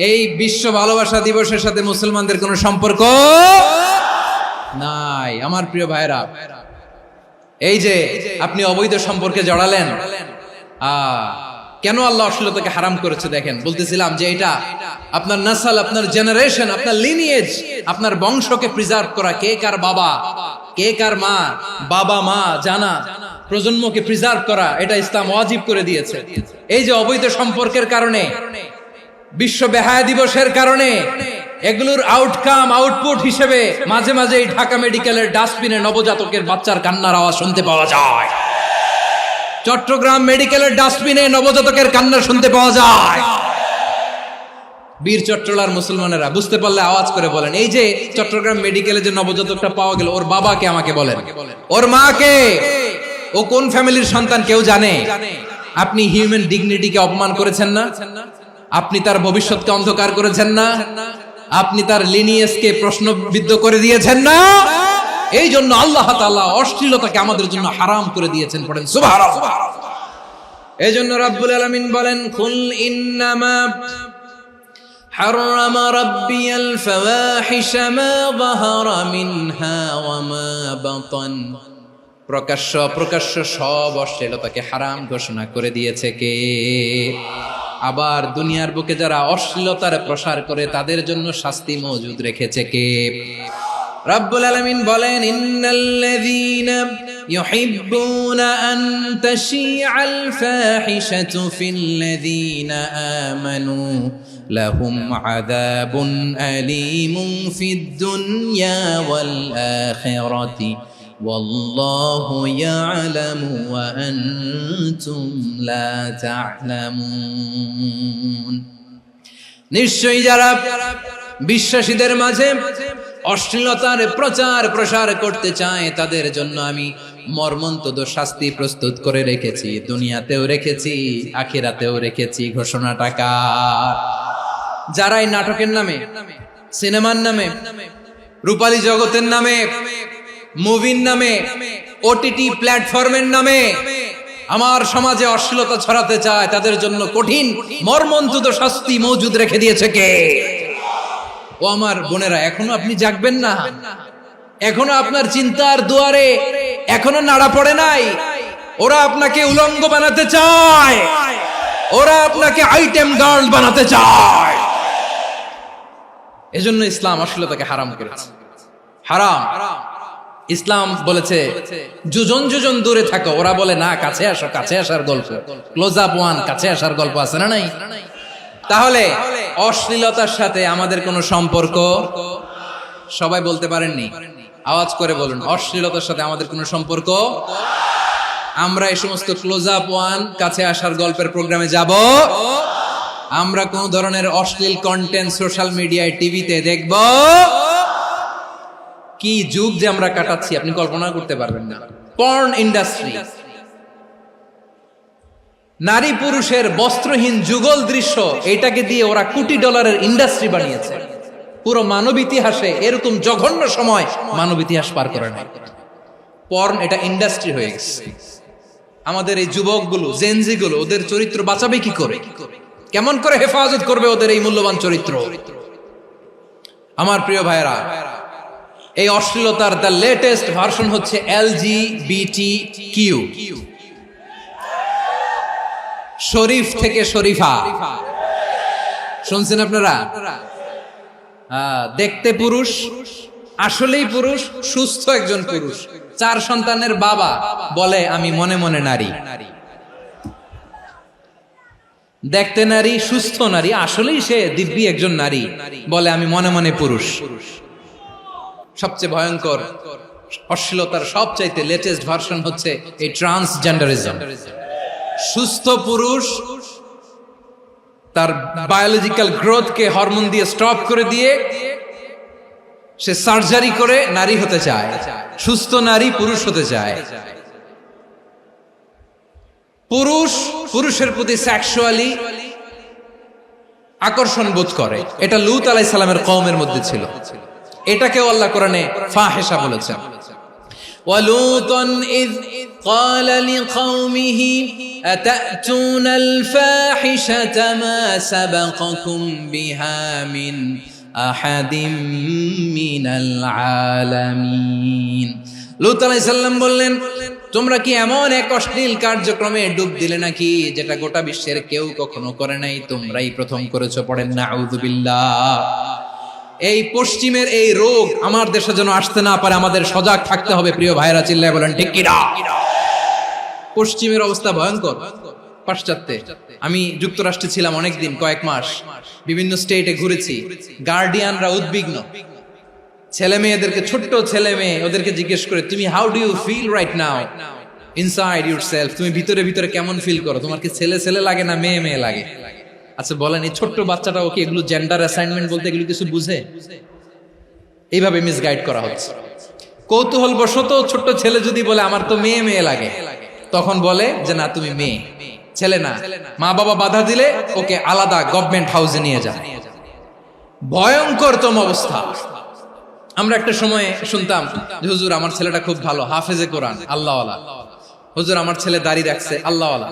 এই বিশ্ব ভালোবাসা দিবসের সাথে মুসলমানদের কোনো সম্পর্ক নাই। আমার প্রিয় ভাইরা, এই যে আপনি অবৈধ সম্পর্কে জড়ালেন, কেন আল্লাহ অশ্লীলতাকে হারাম করেছে দেখেন। বলতেছিলাম যে এটা আপনার নাসল, আপনার জেনারেশন, আপনার লিনিয়েজ, আপনার বংশকে প্রিজার্ভ করা। কে কার বাবা, কে কার মা, বাবা মা জানা, প্রজন্মকে প্রিজার্ভ করা, এটা ইসলাম ওয়াজিব করে দিয়েছে। এই যে অবৈধ সম্পর্কের কারণে, বিশ্ব বেহায়া দিবসের কারণে, এগুলোর আউটকাম, আউটপুট হিসেবে মাঝে মাঝে এই ঢাকা মেডিকেলের ডাস্টবিনে নবজাতকের বাচ্চার কান্নার আওয়াজ শুনতে পাওয়া যায়। চট্টগ্রাম মেডিকেলের ডাস্টবিনে নবজাতকের কান্না শুনতে পাওয়া যায়। বীর চট্টলার মুসলমানেরা বুঝতে পারলে আওয়াজ করে বলেন, এই যে চট্টগ্রাম মেডিকেলে যে নবজাতকটা পাওয়া গেল, ওর বাবাকে আমাকে বলেন, ওর মাকে, ও কোন ফ্যামিলির সন্তান কেউ জানে? আপনি হিউম্যান ডিগনিটিকে অপমান করেছেন না? আপনি তার ভবিষ্যৎকে অন্ধকার করেছেন না? আপনি তার লিনিয়েজকে প্রশ্নবিদ্ধ করে দিয়েছেন না? এই জন্য আল্লাহ তাআলা অশ্লীলতাকে আমাদের জন্য হারাম করে দিয়েছেন। পড়েন সুবহানাল্লাহ। এই জন্য রাব্বুল আলামিন বলেন, কুল ইন্নামা হারাম রাব্বিয়াল ফাওয়াহিশা মা যাহারা মিনহা ওয়া মা বাতান। প্রকাশ্য অপ্রকাশ্য সব অশ্লীলতাকে হারাম ঘোষণা করে দিয়েছে কে? আবার দুনিয়ার বুকে যারা অশ্লীলতার প্রসার করে তাদের জন্য শাস্তি মজুদ রেখেছে কে? রাব্বুল আলামিন বলেন ইন্নাল্লাযীনা ইউহিব্বুনা আন তাশিআল ফাহিশাতু ফিল্লাযীনা আমানু লাহুম আযাবুন আলীমুন ফিদ দুনিয়া ওয়াল আখিরাতি ওয়াল্লাহু ইয়ালামু ওয়া আনতুম লা তা'লামুন। নিশ্চয়ই যারা বিশ্বাসীদের মাঝে অশ্লীলতার প্রচার প্রসার করতে চায় তাদের জন্য আমি মর্মন্তুদ শাস্তি প্রস্তুত করে রেখেছি, দুনিয়াতেও রেখেছি, আখিরাতেও রেখেছি। ঘোষণাটা কার? যারা এই নাটকের নামে, সিনেমার নামে, রূপালী জগতের নামে, মুভির নামে, ওটিটি প্ল্যাটফর্মের নামে আমার সমাজে অশ্লীলতা ছড়াতে চায় তাদের জন্য কঠিন মর্মন্তুদ শাস্তি মজুদ রেখে দিয়েছে কে? ও আমার বোনেরা, এখনো আপনি জাগবেন না? এখনো আপনার চিন্তার দুয়ারে এখনো নাড়া পড়ে নাই? ওরা আপনাকে উলঙ্গ বানাতে চায়, ওরা আপনাকে আইটেম গার্ল বানাতে চায়। এজন্য ইসলাম অশ্লীলতাকে হারাম করেছে। হারাম। ইসলাম বলেছে যোজন যোজন দূরে থাকো, ওরা বলে না কাছে আসো, কাছে আসার গল্প, ক্লোজ আপ ওয়ান, কাছে আসার গল্প আছে না নাই? তাহলে অশ্লীলতার সাথে আমাদের কোনো সম্পর্ক? সবাই বলতে পারেননি, আওয়াজ করে বলুন, অশ্লীলতার সাথে আমাদের কোনো সম্পর্ক? আমরা এই সমস্ত ক্লোজ আপ ওয়ান, কাছে আসার গল্পের প্রোগ্রামে যাব? আমরা কোন ধরনের অশ্লীল কন্টেন্ট সোশ্যাল মিডিয়ায়, টিভিতে দেখব? কি যুগ যে আমরা কাটাচ্ছি আপনি কল্পনা করতে পারবেন না। পর্ন ইন্ডাস্ট্রি, নারী পুরুষের বস্ত্রহীন যুগল দৃশ্য, এটাকে দিয়ে ওরা কোটি ডলারের ইন্ডাস্ট্রি বানিয়েছে। পুরো মানব ইতিহাসে এরকম জঘন্য সময় মানব ইতিহাস পার করে নাই। পর্ন এটা ইন্ডাস্ট্রি হয়ে গেছে। আমাদের এই যুবকগুলো, জেনজি গুলো, ওদের চরিত্র বাঁচাবে কি করে? কেমন করে হেফাজত করবে ওদের এই মূল্যবান চরিত্র? আমার প্রিয় ভাইরা, এই অশ্লীলতার দ্য লেটেস্ট ভার্সন হচ্ছে LGBTQ, শরীফ থেকে শরীফা। শুনছেন আপনারা? দেখতে পুরুষ, আসলেই পুরুষ, সুস্থ একজন পুরুষ, 4 সন্তানের বাবা, বলে আমি মনে মনে নারী। দেখতে নারী, সুস্থ নারী, আসলেই সে দিব্যি একজন নারী, বলে আমি মনে মনে পুরুষ। সবচেয়ে ভয়ঙ্কর অশ্লীলতার সবচাইতে লেটেস্ট ভার্সন হচ্ছে এই ট্রান্সজেন্ডারিজম। সুস্থ পুরুষ তার বায়োলজিক্যাল গ্রোথকে হরমোন দিয়ে স্টপ করে দিয়ে সে সার্জারি করে নারী হতে চায়, সুস্থ নারী পুরুষ হতে চায়। পুরুষ পুরুষের প্রতি সেক্সুয়ালি আকর্ষণ বোধ করে, এটা লূত আলাইহিস সালামের কওমের মধ্যে ছিল। এটাকে আল্লাহ কোরআনে ফাহিশা বলেছেন। ওয়ালুতান ইয قال لقومه أتأتون الفاحشة ما سبقكم بها من أحد من العالمين। লূত আলাইহিস সালাম বললেন, তোমরা কি এমন এক অশ্লীল কার্যক্রমে ডুব দিলে নাকি যেটা গোটা বিশ্বের কেউ কখনো করে নাই, তোমরাই প্রথম করেছো? পড়েন নাউযুবিল্লাহ। এই পশ্চিমের এই রোগ আমার দেশে যেন আসতে না পারে, আমাদের সজাগ থাকতে হবে। প্রিয় ভাইরা, চিল্লায় বলেন ঠিক কি না? পশ্চিমের অবস্থা ভয়ঙ্কর। পাশ্চাত্যে, আমি যুক্তরাষ্ট্রে ছিলাম অনেকদিন, কয়েক মাস, বিভিন্ন স্টেটে ঘুরেছি। গার্ডিয়ানরা উদ্বিগ্ন, ছেলে মেয়েদেরকে, ছোট্ট ছেলে মেয়ে, ওদেরকে জিজ্ঞেস করে, তুমি how do you feel right now inside yourself? তুমি ভিতরে ভিতরে কেমন ফিল করো? তোমার কি ছেলে ছেলে লাগে না মেয়ে মেয়ে লাগে? আচ্ছা বলেন, এই ছোট্ট বাচ্চাটাও কি এগুলো জেন্ডার অ্যাসাইনমেন্ট বলতে এগুলো কিছু বুঝে? এইভাবে মিসগাইড করা হচ্ছে। কৌতূহল বশত ছোট্ট ছেলে যদি বলে আমার তো মেয়ে মেয়ে লাগে, তখন বলে যে না তুমি মেয়ে, ছেলে না। মা বাবা বাধা দিলে ওকে আলাদা গভর্নমেন্ট হাউসে নিয়ে যায়। ভয়ঙ্করতম অবস্থা। আমরা একটা সময় শুনতাম যে হুজুর আমার ছেলেটা খুব ভালো, হাফেজে কোরআন, আল্লাহওয়ালা। হুজুর আমার ছেলে দাড়ি রাখছে, আল্লাহওয়ালা।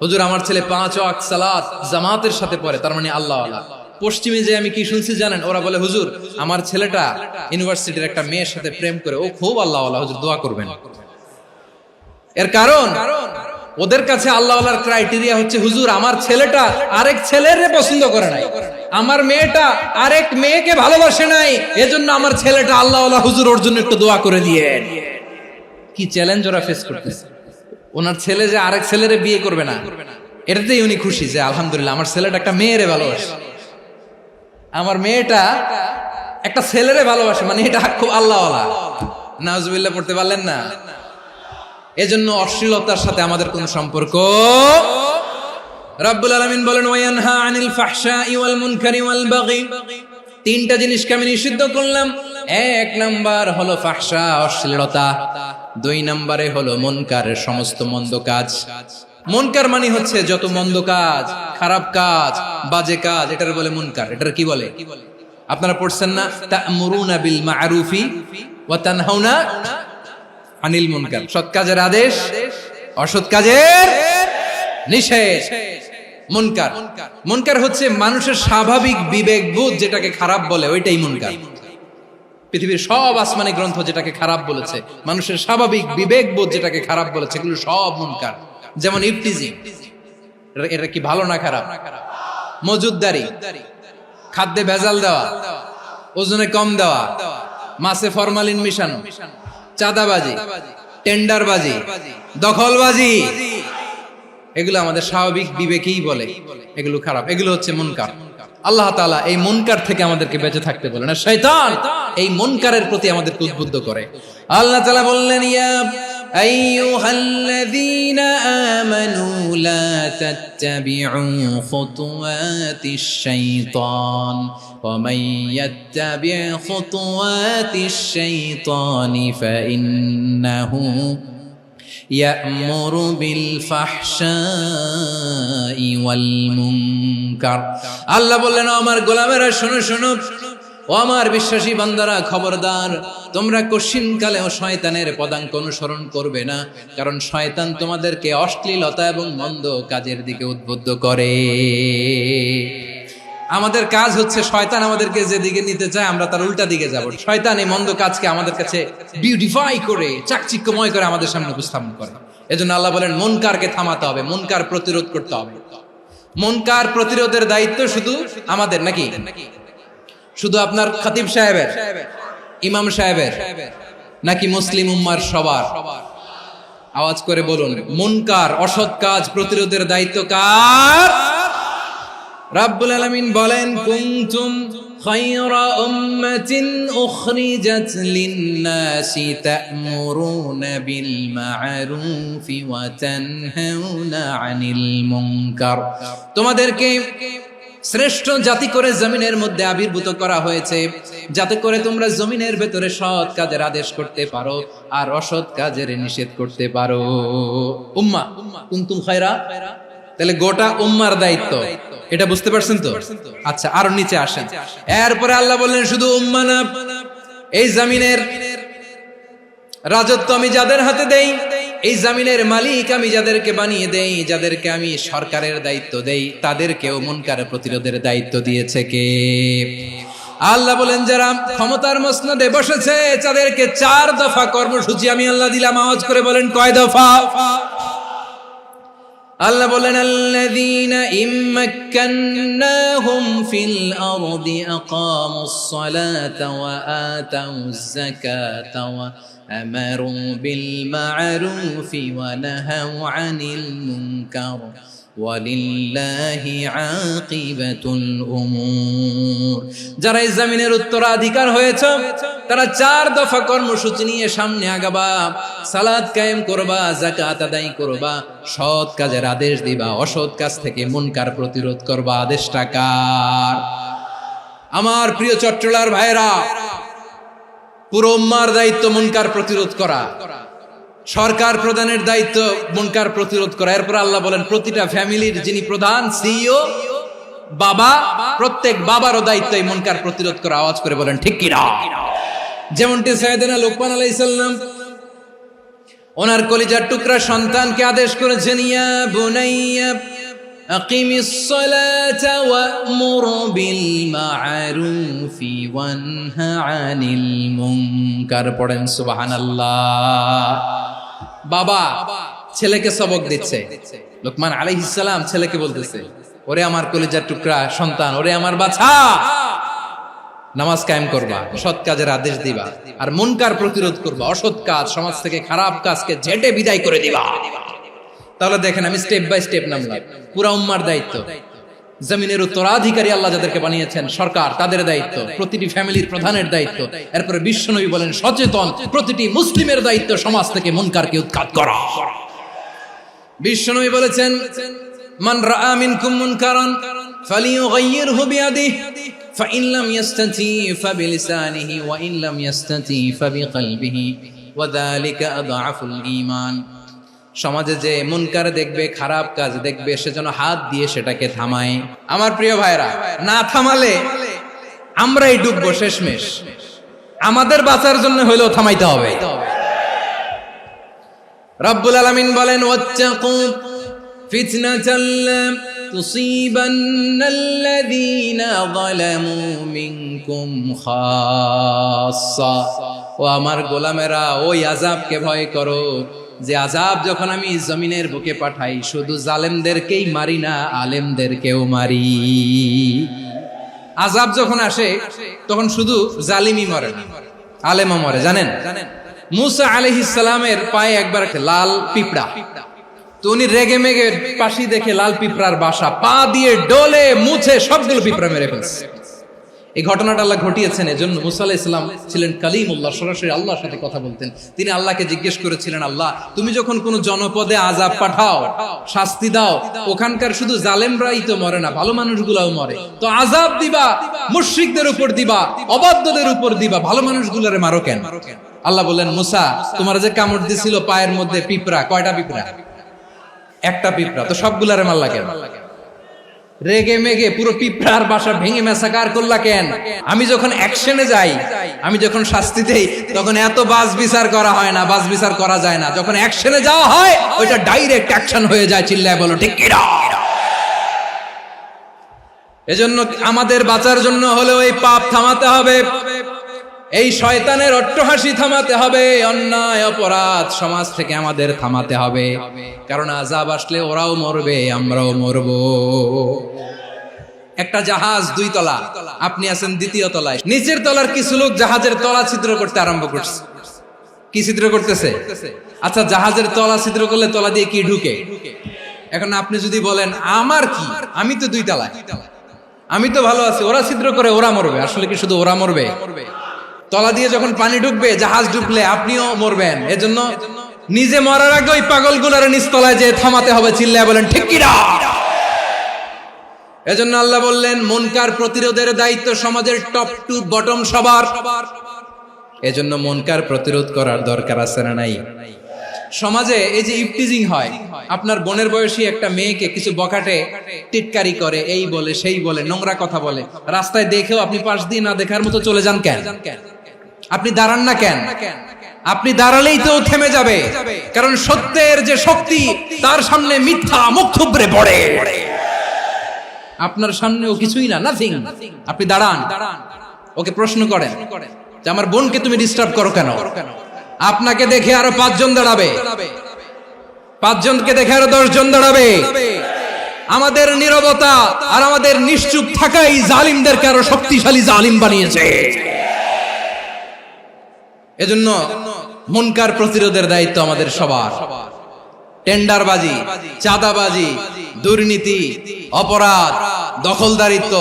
হুজুর আমার ছেলে 5 ওয়াক্ত সালাত জামাতের সাথে পড়ে, তার মানে আল্লাহওয়ালা। পশ্চিমে যে আমি কি শুনছি জানেন? ওরা বলে হুজুর আমার ছেলেটা ইউনিভার্সিটির একটা মেয়ের সাথে প্রেম করে, ও খুব আল্লাহওয়ালা, হুজুর দোয়া করবেন। এর কারণ ওদের কাছে আল্লাহওয়ালার ক্রাইটেরিয়া হচ্ছে, হুজুর আমার ছেলেটা আরেক ছেলের পছন্দ করে নাই, আমার মেয়েটা আরেক মেয়েকে ভালোবাসে নাই, এজন্য আমার ছেলেটা আল্লাহওয়ালা, হুজুর ওর জন্য একটু দোয়া করে দিয়ে। কি চ্যালেঞ্জ ওরা ফেস করতেছে। ওনার ছেলে যে আরেক ছেলেরে বিয়ে করবে না, এটাতেই উনি খুশি যে আলহামদুলিল্লাহ আমার ছেলেটা একটা মেয়েরে ভালোবাসে, আমার মেয়েটা একটা ছেলেরে ভালোবাসে, মানে এটা খুব আল্লাহওয়ালা। নাউজুবিল্লাহ পড়তে পারলেন না? এজন্য অশ্লীলতার সাথে আমাদের কোন সম্পর্ক। রাব্বুল আলামিন বলেন ওয়ায়ানহা আনিল ফাহশাই ওয়াল মুনকারি ওয়াল বাগি, তিনটা জিনিসকে আমি নিষিদ্ধ করলাম। এক নাম্বার হলো ফাহশা, অশ্লীলতা। দুই নম্বরে হলো মুনকার, সমস্ত মন্দ কাজ। মুনকার মানে হচ্ছে যত মন্দ কাজ, খারাপ কাজ, বাজে কাজ, এটার বলে মুনকার। এটার কি বলে? আপনারা পড়ছেন না, তা'মুরুনা বিল মা'রুফি ওয়া তানহাউনা আনিল মুনকার। সৎ কাজের আদেশ, অসৎ কাজের নিষেধ। মুনকার, মুনকার হচ্ছে মানুষের স্বাভাবিক বিবেকবোধ যেটাকে খারাপ বলে, ওইটাই মুনকার। পৃথিবীর সব আসমানি গ্রন্থ যেটাকে খারাপ বলেছে, মানুষের স্বাভাবিক বিবেকবোধ যেটাকে খারাপ বলেছে, এগুলো সব মুনকার। যেমন ইফতিজিং, এটা কি ভালো না খারাপ? মজুদদারি, খাদ্যে ভেজাল দেওয়া, ওজনে কম দেওয়া, মাছে ফরমালিন মিশানো, চাঁদাবাজি, টেন্ডারবাজি, দখলবাজি, এগুলো আমাদের স্বাভাবিক বিবেকেই বলে এগুলো খারাপ, এগুলো হচ্ছে মুনকার। আল্লাহ তাআলা এই মুনকার থেকে আমাদেরকে বেঁচে থাকতে বলেন, আর শয়তান এই মুনকারের প্রতি আমাদেরকে উদ্বুদ্ধ করে। আল্লাহ তাআলা বললেন, ইয়া আইয়ুহাল্লাযীনা আমানু লা তাত্তাবিউ খুতুওয়াতিশ শাইতান ওয়া মান ইয়াত্তাবি' খুতুওয়াতিশ শাইতানি ফাইন্নাহু ইয়া'মুরু বিল ফাহশাই ওয়াল মুনকার। আল্লাহ বললেন, আমার গোলামেরা শোনো শোনো, ও আমার বিশ্বাসী বান্দারা খবরদার, তোমরা কশিনকালেও শয়তানের পদাঙ্ক অনুসরণ করবে না, কারণ শয়তান তোমাদেরকে অশ্লীলতা এবং মন্দ কাজের দিকে উদ্বুদ্ধ করে। আমাদের কাজ হচ্ছে শয়তান আমাদেরকে যেদিকে নিতে চায় আমরা তার উল্টা দিকে যাব। শয়তান এই মন্দ কাজকে আমাদের কাছে বিউটিফাই করে, চাকচিক্যময় করে আমাদের সামনে উপস্থাপন করে। এজন্য আল্লাহ বলেন মুনকারকে থামাতে হবে, মুনকার প্রতিরোধ করতে হবে। মুনকার প্রতিরোধের দায়িত্ব শুধু আমাদের নাকি? শুধু আপনার খতিব সাহেবের, ইমাম সাহেবের, নাকি মুসলিম উম্মার সবার? আওয়াজ করে বলুন, মুনকার অসৎ কাজ প্রতিরোধের দায়িত্ব কার? রাব্বুল আলামিন বলেন, কুনতুম খায়রা উম্মাতিন উখরিজাত লিন-নাসি তা'মুরুনা বিল মা'রুফি ওয়া তানহাউনা আনিল মুনকার। তোমাদেরকে শ্রেষ্ঠ জাতি করে জমিনের মধ্যে আবির্ভূত করা হয়েছে, যাতে করে তোমরা জমিনের ভেতরে সৎ কাজের আদেশ করতে পারো আর অসৎ কাজের নিষেধ করতে পারো। উম্মাহ, কুনতুম খায়রা, তাহলে গোটা উম্মার দায়িত্ব, এটা বুঝতে পারছেন তো? আচ্ছা, আরো নিচে আসেন। এরপরে আল্লাহ বললেন, শুধু উম্মাহ না, এই জমিনের রাজত্ব আমি যাদের হাতে দেই, এই জমিনের মালিক আমি যাদেরকে বানিয়ে দেই, যাদেরকে আমি সরকারের দায়িত্ব দেই, তাদেরকেও মুনকার প্রতিরোধের দায়িত্ব দিয়েছে কে? আল্লাহ বলেন, যারা ক্ষমতার মসনদে বসেছে তাদেরকে 4 দফা কর্মসূচি আমি আল্লাহ দিলাম। আওয়াজ করে বলেন, কয় দফা? আল্লাহ বলেন, আল্লাযীনা ইম্মাক্কান্নাহুম ফিল আরদি আকামুস সালাতা ওয়া আতাউয যাকাতা ওয়া আমারু বিল মা'রুফি ওয়া নাহাউ আনিল মুনকার ওয়ালিল্লাহি আকিবাতুল উমুর। যারা এই জমিনের উত্তরাধিকার হয়েছে তারা 4 দফা কর্মসূচি নিয়ে সামনে আগাবা। সালাত কায়েম করবা, যাকাত আদায় করবা, সৎ কাজের আদেশ দিবা, অসৎ কাজ থেকে মুনকার প্রতিরোধ করবা। আদেশটা কার? আমার প্রিয় চট্টলার ভাইরা, পুরো উম্মার দায়িত্ব মুনকার প্রতিরোধ করা, সরকার প্রধানের দায়িত্ব মুনকার প্রতিরোধ করা। এরপর আল্লাহ বলেন, প্রতিটা ফ্যামিলির যিনি প্রধান সিইও বাবা, প্রত্যেক বাবারও দায়িত্ব এই মুনকার প্রতিরোধ করা। আওয়াজ করে বলেন ঠিক কি না? যেমনটি সাইয়েদনা লুকমান আলাইহিস সালাম ওনার কলিজার টুকরা সন্তানকে আদেশ করেছেন, ইয়া বুনাইয়া আকিমিস সালাতা ওয়া'মুর বিল মা'রুফি ওয়ানহা আনিল মুনকার। পড়েন সুবহানাল্লাহ। বাবা ছেলেকে সবক দিচ্ছে। লোকমান আলাইহিস সালাম ছেলেকে বলতেছে, ওরে আমার কলিজার টুকরা সন্তান, ওরে আমার বাছা, নামাজ কায়েম করবা, সৎ কাজের আদেশ দিবা, আর মুনকার প্রতিরোধ করবা, অসৎ কাজ, সমাজ থেকে খারাপ কাজকে ঝেঁটে বিদায় করে দিবা। তাহলে দেখেন, আমি স্টেপ বাই স্টেপ নামলাম। পুরা উম্মার দায়িত্ব, জমিনের উত্তরাধিকারী আল্লাহ যাদেরকে বানিয়েছেন সরকার, তাদের দায়িত্ব, প্রতিটি ফ্যামিলির প্রধানের দায়িত্ব, এরপরে বিশ্বনবী বলেন সচেতন প্রতিটি মুসলিমের দায়িত্ব সমাজ থেকে মুনকারকে উৎখাত করা। বিশ্বনবী বলেছেন, মান রাআ মিনকুম মুনকারান ফালিয়ুগাইয়িরহু বিয়াদিহি ফাইন লাম ইয়াসতাতি ফাবিলিসানিহি ওয়া ইন লাম ইয়াসতাতি ফাবিকলবিহি ওয়া যালিকা আযআফুল ঈমান। সমাজে যে মুনকার দেখবে, খারাপ কাজ দেখবে, সে যেন হাত দিয়ে সেটাকে থামায়। আমার প্রিয় ভাইরা, না থামালে আমরাই ডুববো শেষমেশ। আমাদের বাঁচার জন্য হইলেও থামাইতে হবে। রব্বুল আলামিন বলেন, ওয়াত্তাকু ফিতনাতাল লা তুসিবান্নাল্লাযীনা যালামু মিনকুম খাসসা। ও আমার গোলামেরা, ওই আযাবকে ভয় করো যে আযাব যখন আমি জমিনের বুকে পাঠাই, শুধু জালেমদেরকেই মারি না, আলেমদেরকেও মারি। আযাব যখন আসে তখন শুধু জালিমই মরে না, আলেমও মরে। জানেন, মুসা আলাইহিস সালামের পায়ে একবার লাল পিঁপড়া, তো উনি রেগে মেগে পাশি দেখে লাল পিঁপড়ার বাসা, পা দিয়ে ডলে মুছে সবগুলো পিঁপড়া মেরে ফেলছে। এই ঘটনাটা আল্লাহ ঘটিয়েছেন। এজন্য মুসা আলাইহিস সালাম ছিলেন কালিমুল্লাহ, সরাসরি আল্লাহর সাথে কথা বলতেন। তিনি আল্লাহকে জিজ্ঞেস করেছিলেন, আল্লাহ তুমি যখন কোন জনপদে আযাব পাঠাও, শাস্তি দাও, ওখানকার শুধু জালেমরাই তো মরে না, ভালো মানুষগুলাও মরে, তো আযাব দিবা মুশরিকদের উপর দিবা, অবাধ্যদের উপর দিবা, ভালো মানুষগুলোরে মারো কেন? আল্লাহ বললেন, মুসা তোমার যে কামড় দিছিল পায়ের মধ্যে পিঁপড়া, কয়টা পিঁপড়া? একটা পিঁপড়া, তো সবগুলারে মারলা কেন? রেগে মেগে পুরো পিঁপড়ার বাসা ভেঙে মেসাকার করলা কেন? আমি যখন অ্যাকশনে যাই, আমি যখন শাস্তি দেই, তখন এত বাস বিচার করা হয় না, বাস বিচার করা যায় না। যখন অ্যাকশনে যাওয়া হয়, ওইটা ডাইরেক্ট অ্যাকশন হয়ে যায়। চিল্লায় বলো ঠিক কি না? এজন্য আমাদের বাঁচার জন্য হলেও এই পাপ থামাতে হবে, এই শয়তানের অট্টহাসি থামাতে হবে, অন্যায় অপরাধ সমাজ থেকে আমাদের থামাতে হবে। কারণ আযাব আসলে ওরাও মরবে, আমরাও মরব। একটা জাহাজ 2 তলা, আপনি আছেন 2য় তলায়। নিচের তলার কিছু লোক জাহাজের তলা ছিদ্র করতে আরম্ভ করছে। কি ছিদ্র করতেছে? আচ্ছা, জাহাজের তলা ছিদ্র করলে তলা দিয়ে কি ঢুকে? এখন আপনি যদি বলেন আমার কি, আমি তো 2 তলায়, আমি তো ভালো আছি, ওরা ছিদ্র করে ওরা মরবে। আসলে কি শুধু ওরা মরবে? তলা দিয়ে যখন পানি ঢুকবে, জাহাজ ঢুকলে আপনিও মরবেন। এজন্য নিজে মরার আগে ওই পাগলগুলোর নিচতলায় যে থামাতে হবে। চিল্লায় বলেন ঠিক কি না? এজন্য আল্লাহ বললেন, মুনকার প্রতিরোধের দায়িত্ব সমাজের টপ টু বটম সবার। এজন্য মুনকার প্রতিরোধ করার দরকার আছে না নাই? সমাজে এই যে ইফটিজিং হয়, আপনার বোনের বয়সী একটা মেয়েকে কিছু বকাটে টিটকারি করে, এই বলে সেই বলে, নোংরা কথা বলে, রাস্তায় দেখেও আপনি পাশ দিয়ে না দেখার মতো চলে যান কেন? আপনি দাঁড়ান না কেন? আপনি দাঁড়ালেই তো থেমে যাবে, কারণ সত্যের যে শক্তি, তার সামনে মিথ্যা মুখ থুবড়ে পড়ে। আপনার সামনে ও কিছুই না, নাথিং। আপনি দাঁড়ান, ওকে প্রশ্ন করেন যে আমার বোনকে তুমি ডিস্টার্ব করো কেন? আপনাকে দেখে আরো 5 জন দাঁড়াবে, 5 জনকে দেখে আরো 10 জন দাঁড়াবে। আমাদের নীরবতা আর আমাদের নিশ্চুপ থাকাই জালিমদেরকে আরো শক্তিশালী জালিম বানিয়েছে। এজন্য মুনকার প্রতিরোধের দায়িত্ব আমাদের সবার। টেন্ডারবাজি, চাঁদাবাজি, দুর্নীতি, অপরাধ, দখলদারিত্ব,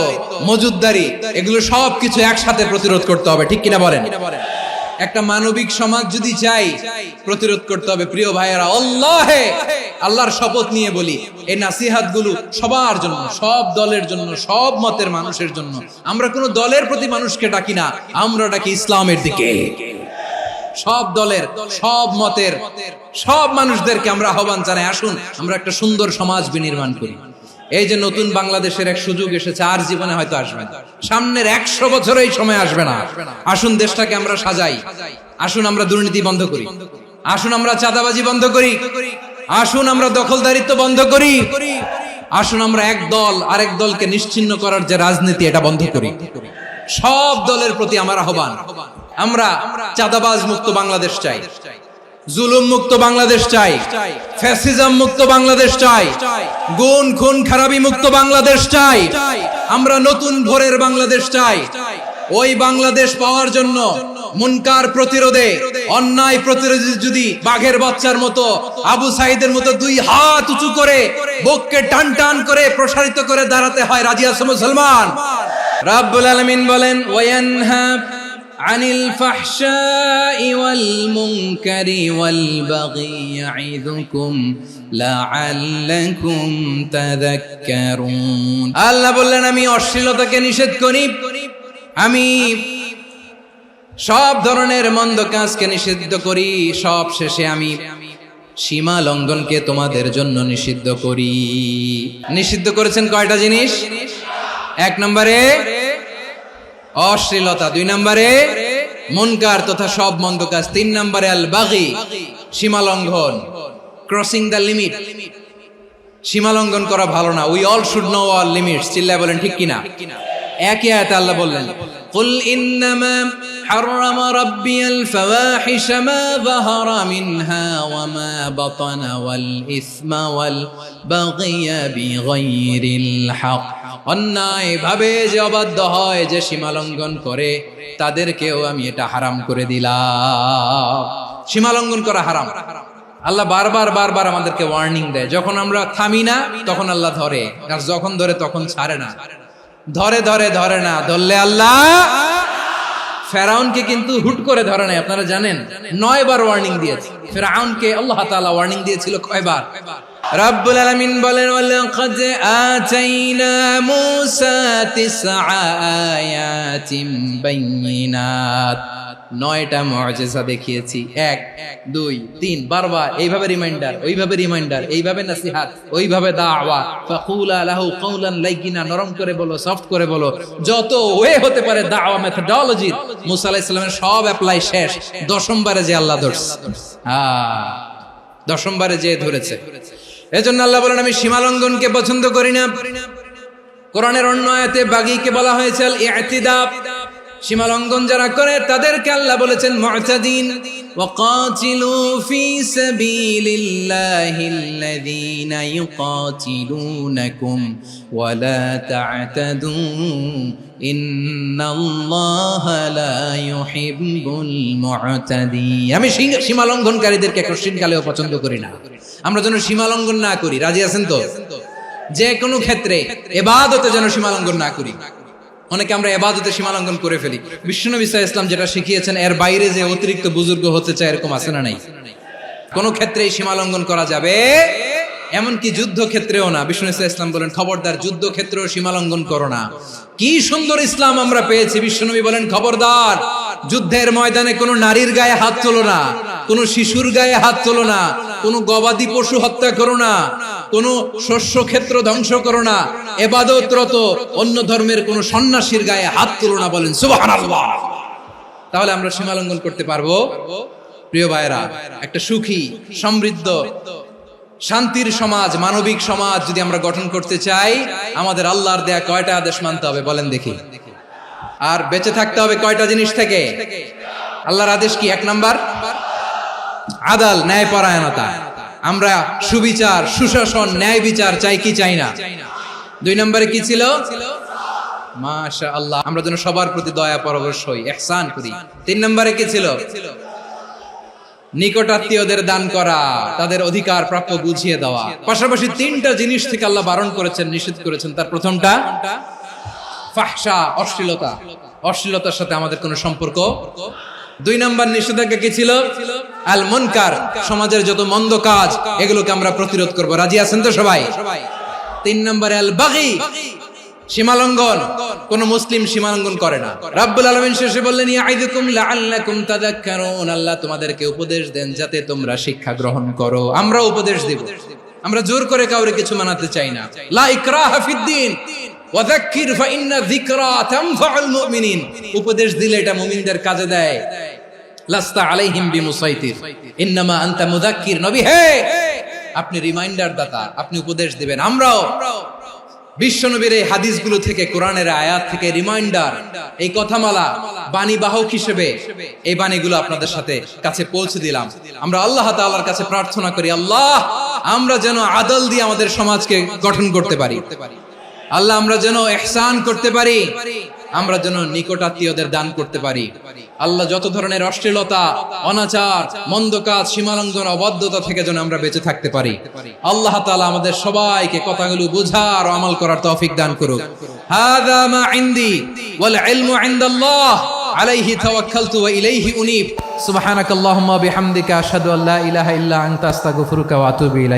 মজুদদারি, এগুলো সবকিছু একসাথে প্রতিরোধ করতে হবে। ঠিক কিনা বলেন? একটা মানবিক সমাজ যদি চাই, প্রতিরোধ করতে হবে। প্রিয় ভাইয়েরা, আল্লাহর শপথ নিয়ে বলি, এই নাসিহাত গুলো সবার জন্য, সব দলের জন্য, সব মতের মানুষের জন্য। আমরা কোনো দলের প্রতি মানুষকে ডাকি না, আমরা ডাকি ইসলামের দিকে। সব দলের, সব মতের, সব মানুষদেরকে আমরা আহ্বান জানাই, আসুন আমরা একটা সুন্দর সমাজ বিনির্মাণ করি। এই যে নতুন বাংলাদেশের এক সুযোগ এসেছে, আর জীবনে হয়তো আসবে না, সামনের 100 বছর এই সময় আসবে না। আসুন দেশটাকে আমরা সাজাই, আসুন আমরা দুর্নীতি বন্ধ করি, আসুন আমরা চাঁদাবাজি বন্ধ করি, আসুন আমরা দখলদারিত্ব বন্ধ করি, আসুন আমরা এক দল আরেক দলকে নিশ্চিহ্ন করার যে রাজনীতি, এটা বন্ধ করি। সব দলের প্রতি আমার আহ্বান, আমরা চাঁদাবাজ মুক্ত বাংলাদেশ চাই, জুলুম মুক্ত বাংলাদেশ চাই, ফ্যাসিজম মুক্ত বাংলাদেশ চাই, গুণ খুন খারাপি মুক্ত বাংলাদেশ চাই, আমরা নতুন ভোরের বাংলাদেশ চাই। ওই বাংলাদেশ পাওয়ার জন্য মুনকার প্রতিরোধে, অন্যায় প্রতিরোধে যদি বাঘের বাচ্চার মতো, আবু সাইদের মতো দুই হাত উঁচু করে বুককে টান টান করে প্রসারিত করে দাঁড়াতে হয়, রাজি আছো মুসলমান? রাব্বুল আলামিন বলেন, ওয়ায়ানহা আনিল ফাহশাই ওয়াল মুনকারি ওয়াল বাগি ইয়াইযুকুম লাআল্লাকুম তাযাক্কারুন। আল্লাহ বললেন, আমি অশ্লীলতাকে নিষেধ করি, আমি সব ধরনের মন্দ কাজকে নিষিদ্ধ করি, সব শেষে আমি সীমা লঙ্ঘনকে তোমাদের জন্য নিষিদ্ধ করি। নিষিদ্ধ করেছেন কয়টা জিনিস? 1 নম্বরে অশ্লীলতা, 2 নম্বরে মুনকার তথা সব মন্দ কাজ, 3 নম্বরে আল বাগি সীমা লঙ্ঘন, ক্রসিং দ্য লিমিট। সীমা লঙ্ঘন করা ভালো না। We all should know our limits. চিল্লায় বলেন ঠিক কিনা? একই আয়াতে আল্লাহ বললেন, কুল ইন্নামা হাররামা রাব্বিয়াল ফাওয়াহিশা মা যাহারা মিনহা ওয়া মা বাতানা ওয়াল ইসমা ওয়াল বাগিয়া বিগাইরিল হক। অন্যায় ভাবে যে অবাধ্য হয়, যে সীমা লঙ্ঘন করে, তাদেরকেও আমি এটা হারাম করে দিলাম। সীমা লঙ্ঘন করা হারাম। আল্লাহ বারবার বারবার আমাদেরকে ওয়ার্নিং দেয়। যখন আমরা থামি না তখন আল্লাহ ধরে, আর যখন ধরে তখন ছাড়ে না। ধরে ধরে ধরে না, ধরলে আল্লাহ। ফেরাউনকে কিন্তু হুট করে ধরে নাই, আপনারা জানেন 9 বার ওয়ার্নিং দিয়েছে। ফেরাউনকে আল্লাহ তাআলা ওয়ার্নিং দিয়েছিল কয়বার? রাব্বুল আলামিন বলেন, ওয়ালাকাদ আতাইনা মূসা 9 আয়াতিন বাইয়িনাত। 9টা মুআজিজা দেখিয়েছি। 1 2 3 বারবার এইভাবে রিমাইন্ডার, ওইভাবে রিমাইন্ডার, এইভাবে নসিহত, ওইভাবে দাওয়া। ফাকুলা লাহু কাওলান লাইয়িনা, নরম করে বলো, সফট করে বলো, যত ওয়ে হতে পারে দাওয়া মেথডোলজি। মুসা আলাইহিস সালামের সব অ্যাপ্লাই শেষ। 10ম বারে যে আল্লাহ ধরছে, 10ম বারে যে ধরেছে। এজন্য আল্লাহ বলেন, আমি সীমা লঙ্ঘনকে পছন্দ করি না। কোরআনের অন্য আয়াতে বাগীকে বলা হয়েছে আল ইতিদা। সীমা লঙ্ঘন যারা করে তাদেরকে আল্লাহ বলেছেন মুতাদিন। ওয়াকাতিলু ফি সাবিলিল্লাহিল্লাযীনা ইউকাতিলুনাকুম ওয়া লা তা'তাদু ইন্নাল্লাহা লা ইউহিব্বুল মুতাদিন। আমি সীমা লঙ্ঘনকারীদেরকে কোশ্চিনকালেও পছন্দ করি না। আমরা যেন সীমা লঙ্ঘন না করি, রাজি আছেন তো? যে কোনো ক্ষেত্রে ইবাদতে যেন সীমা লঙ্ঘন না করি। অনেকে আমরা ইবাদতে সীমা লঙ্ঘন করে ফেলি। বিশ্বনবী সাল্লাল্লাহু আলাইহি ওয়াসাল্লাম যেটা শিখিয়েছেন, এর বাইরে যে অতিরিক্ত বুজুর্গ হতে চায়, এরকম আছে না নাই? কোন ক্ষেত্রেই সীমা লঙ্ঘন করা যাবে, এমনকি যুদ্ধ ক্ষেত্রেও না। বিশ্বনবী সাল্লাল্লাহু আলাইহি ওয়াসাল্লাম বলেন, খবরদার যুদ্ধ ক্ষেত্রেও সীমা লঙ্ঘন করো না। কি সুন্দর ইসলাম আমরা পেয়েছি। বিশ্বনবী বলেন, খবরদার যুদ্ধের ময়দানে কোনো নারীর গায়ে হাত তোলো না, কোনো শিশুর গায়ে হাত তোলো না, কোনো গবাদি পশু হত্যা করো না, কোনো শস্য ক্ষেত্র ধ্বংস করো না, ইবাদতরত অন্য ধর্মের কোনো সন্ন্যাসীর গায়ে হাত তোলো না। বলেন সুবহানাল্লাহ। তাহলে আমরা সীমা লঙ্ঘন করতে পারবো? প্রিয় ভাইরা, একটা সুখী, সমৃদ্ধ, শান্তির সমাজ, মানবিক সমাজ যদি আমরা গঠন করতে চাই, আমাদের আল্লাহর দেয়া কয়টা আদেশ মানতে হবে বলেন দেখি? আর বেঁচে থাকতে হবে কয়টা জিনিস থেকে? আল্লাহর আদেশ কি? 1 নাম্বার আদাল, ন্যায়পরায়ণতা। আমরা সুবিচার, সুশাসন, ন্যায় বিচার চাই কি চাই না? 2 নম্বরে কি ছিল? মাশাআল্লাহ, আমরা যেন সবার প্রতি দয়া পরবশ হই, ইহসান করি। 3 নম্বরে কি ছিল? নিকটাত্মীয়দের দান করা, তাদের অধিকার প্রাপ্য বুঝিয়ে দেওয়া। পাশাপাশি 3টা জিনিস থেকে আল্লাহ বারণ করেছেন, নিষেধ করেছেন। তার প্রথমটা ফাহশা, অশ্লীলতা। অশ্লীলতার সাথে আমাদের কোনো সম্পর্ক। 2 নম্বর নিষেধাজ্ঞা কি ছিল? আল মুনকার, সমাজের যত মন্দ কাজ, এগুলোকে আমরা প্রতিরোধ করব। রাজি আছেন তো সবাই? 3 নম্বরে আল বাগী, সীমালঙ্ঘন। কোন মুসলিম সীমালঙ্ঘন করে না। রাব্বুল আলামিন শেষে বললেন, ইয়াইদুকুম লাআল্লাকুম তাযাক্কারুন। আল্লাহ তোমাদেরকে উপদেশ দেন যাতে তোমরা শিক্ষা গ্রহণ করো। আমরা উপদেশ দেব, আমরা জোর করে কাউরে কিছু মানাতে চাই না। লা ইকরাহা ফিদ্দিন ওয়াযাক্কির ফাইন্না যিকরা তানফাউল মুমিনিন। উপদেশ দিলে এটা মুমিনদের কাজে দেয়। লাস্তা আলাইহিম বিমুসাইতির ইন্নামা আনতা মুযাক্কির। নবী হে, আপনি রিমাইন্ডার দাতা, আপনি উপদেশ দিবেন। আমরাও বিশ্বনবীর এই হাদিসগুলো থেকে, কোরআনের আয়াত থেকে রিমাইন্ডার, এই কথামালা বাণী বাহক হিসেবে এই বাণীগুলো আপনাদের সাথে কাছে পৌঁছে দিলাম। আমরা আল্লাহ তাআলার কাছে প্রার্থনা করি, আল্লাহ আমরা যেন আদল দিয়ে আমাদের সমাজকে গঠন করতে পারি। আল্লাহ আমরা যেন ইহসান করতে পারি, আমরা যেন নিকটাত্মীয়দের দান করতে পারি। আল্লাহ যত ধরনের অশ্লীলতা, অনাচার, মন্দ কাজ, সীমালঙ্ঘন, অবাধ্যতা থেকে যেন আমরা বেঁচে থাকতে পারি। আল্লাহ তাআলা আমাদের সবাইকে কথাগুলো বোঝার ও আমল করার তৌফিক দান করুক। হাযা মা ইনদি ওয়াল ইলমু ইনদাল্লাহ আলাইহি তাওয়াক্কালতু ওয়া ইলাইহি উনীব। সুবহানাকাল্লাহুম্মা বিহামদিকা আশহাদু আল্লা ইলাহা ইল্লা আনতা আস্তাগফিরুকা ওয়া আতুবু ইলাইক।